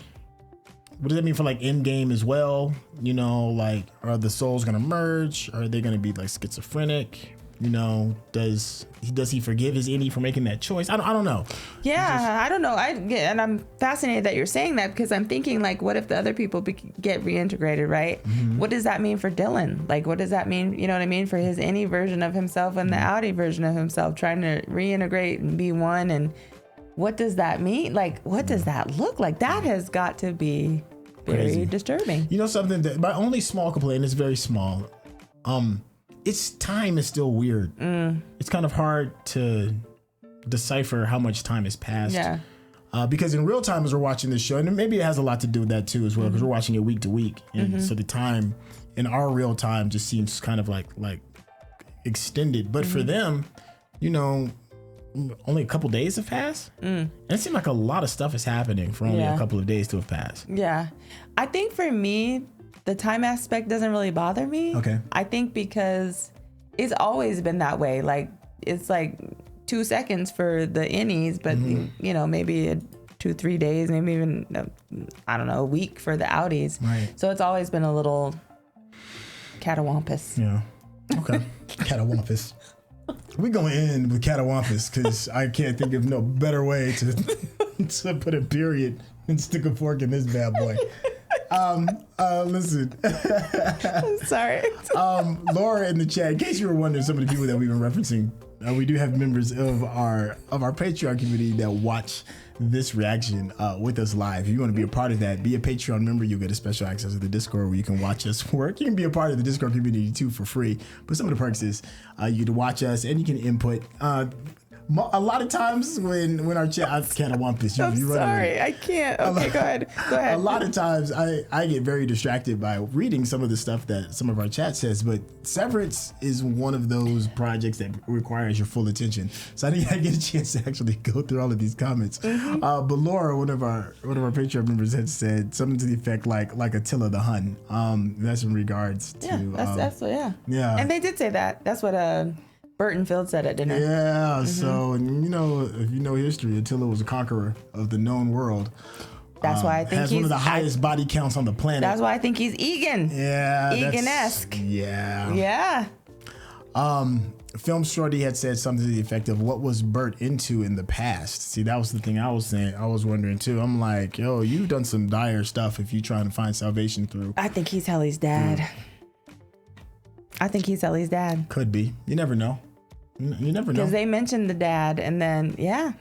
[SPEAKER 2] What does that mean for like end game as well? You know, like, are the souls gonna merge? Are they gonna be like schizophrenic? You know, does he forgive his innie for making that choice? I don't know.
[SPEAKER 1] Yeah, I don't know. And I'm fascinated that you're saying that, because I'm thinking, like, what if the other people get reintegrated, right? What does that mean for Dylan? Like, what does that mean? You know what I mean? For his innie version of himself and the outie version of himself, trying to reintegrate and be one. And what does that mean? Like, what does that look like? That has got to be very disturbing.
[SPEAKER 2] You know something? That my only small complaint is very small. Its time is still weird. It's kind of hard to decipher how much time has passed.
[SPEAKER 1] Yeah.
[SPEAKER 2] Because in real time, as we're watching this show, and maybe it has a lot to do with that too as well, because we're watching it week to week, and so the time in our real time just seems kind of like extended. But for them, you know, only a couple days have passed. And it seemed like a lot of stuff is happening for only a couple of days to have passed.
[SPEAKER 1] Yeah, I think for me, the time aspect doesn't really bother me.
[SPEAKER 2] Okay.
[SPEAKER 1] I think because it's always been that way. Like, it's like 2 seconds for the innies, but you know, maybe 2-3 days, maybe even, I don't know, a week for the outies.
[SPEAKER 2] Right.
[SPEAKER 1] So it's always been a little Catawampus.
[SPEAKER 2] Yeah. Okay. Catawampus. We're going to end with Catawampus because I can't think of no better way to to put a period and stick a fork in this bad boy. Listen.
[SPEAKER 1] I'm sorry.
[SPEAKER 2] Laura in the chat, in case you were wondering, some of the people that we've been referencing, we do have members of our Patreon community that watch this reaction with us live. If you want to be a part of that, be a Patreon member. You'll get a special access to the Discord where you can watch us work. You can be a part of the Discord community too for free. But some of the perks is you can watch us and you can input. A lot of times when our chat, I can't want this.
[SPEAKER 1] I'm sorry, I can't. Okay, go ahead.
[SPEAKER 2] A lot of times I get very distracted by reading some of the stuff that some of our chat says, but Severance is one of those projects that requires your full attention. So I didn't get a chance to actually go through all of these comments.
[SPEAKER 1] Mm-hmm.
[SPEAKER 2] But Laura, one of our Patreon members, had said something to the effect like Attila the Hun. That's in regards to
[SPEAKER 1] that's what,
[SPEAKER 2] yeah.
[SPEAKER 1] And they did say that. That's what Burt and Phil said at dinner.
[SPEAKER 2] Yeah, so, and if you know history, Attila was a conqueror of the known world.
[SPEAKER 1] That's why I think
[SPEAKER 2] has one of the highest body counts on the planet.
[SPEAKER 1] That's why I think he's Egan.
[SPEAKER 2] Yeah.
[SPEAKER 1] Egan-esque.
[SPEAKER 2] Yeah.
[SPEAKER 1] Yeah.
[SPEAKER 2] Film Shorty had said something to the effect of, what was Burt into in the past? See, that was the thing I was saying. I was wondering too. I'm like, yo, you've done some dire stuff if you're trying to find salvation through.
[SPEAKER 1] I think he's Helly's dad. I think he's Helly's dad.
[SPEAKER 2] Could be. You never know. You never know.
[SPEAKER 1] Because they mentioned the dad, and then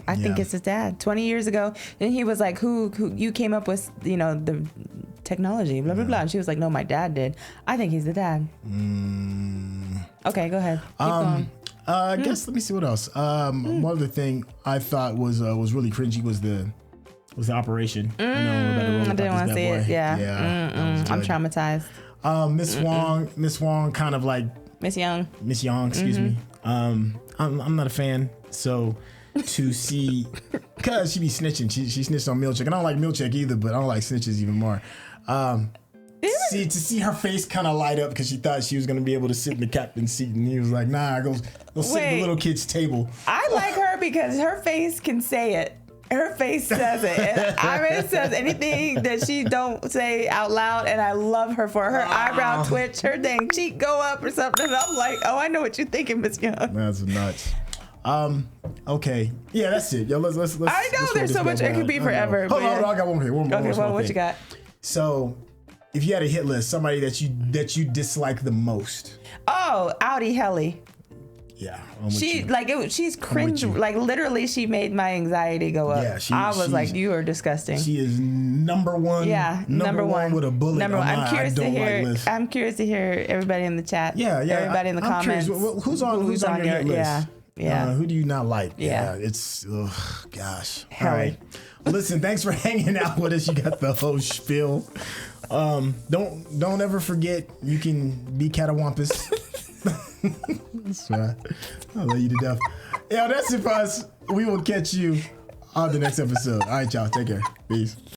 [SPEAKER 1] I think it's his dad. 20 years ago, then he was like, "Who you came up with? The technology, blah blah blah." And she was like, "No, my dad did." I think he's the dad. Okay, go ahead. Keep going.
[SPEAKER 2] I guess let me see what else. One other thing I thought was really cringy was the operation.
[SPEAKER 1] I didn't want to see it. Yeah. I'm traumatized.
[SPEAKER 2] Miss Huang, kind of like
[SPEAKER 1] Miss Young.
[SPEAKER 2] Excuse me. I'm not a fan. So to see, cause she be snitching. She snitched on Milchick. And I don't like Milchick either, but I don't like snitches even more. To see her face kind of light up because she thought she was gonna be able to sit in the captain's seat, and he was like, "Nah, go sit at the little kid's table."
[SPEAKER 1] I like her because her face can say it. Her face says it. And Iris says anything that she don't say out loud, and I love her for her eyebrow twitch, her dang cheek go up or something. And I'm like, oh, I know what you're thinking, Miss Young.
[SPEAKER 2] That's nuts. Okay. Yeah, that's it. Yo, let's.
[SPEAKER 1] I know there's so much. It could be forever.
[SPEAKER 2] Hold on, I got one here. One more.
[SPEAKER 1] Okay, well, what you got?
[SPEAKER 2] So, if you had a hit list, somebody that you dislike the most.
[SPEAKER 1] Oh, outie Helly.
[SPEAKER 2] Yeah,
[SPEAKER 1] she's cringe. Like literally, she made my anxiety go up. Yeah, I was like, "You are disgusting."
[SPEAKER 2] She is number one.
[SPEAKER 1] Yeah, number one with
[SPEAKER 2] a bullet.
[SPEAKER 1] Number one. I'm curious to hear everybody in the chat.
[SPEAKER 2] Yeah.
[SPEAKER 1] Everybody in the comments.
[SPEAKER 2] Who's on your hit list?
[SPEAKER 1] Yeah.
[SPEAKER 2] Who do you not like?
[SPEAKER 1] Yeah.
[SPEAKER 2] It's gosh.
[SPEAKER 1] Helly.
[SPEAKER 2] All right. Listen, thanks for hanging out with us. You got the whole spiel. Don't ever forget you can be catawampus. That's right. I love you to death. Yeah, that's it for us. We will catch you on the next episode. All right, y'all. Take care. Peace.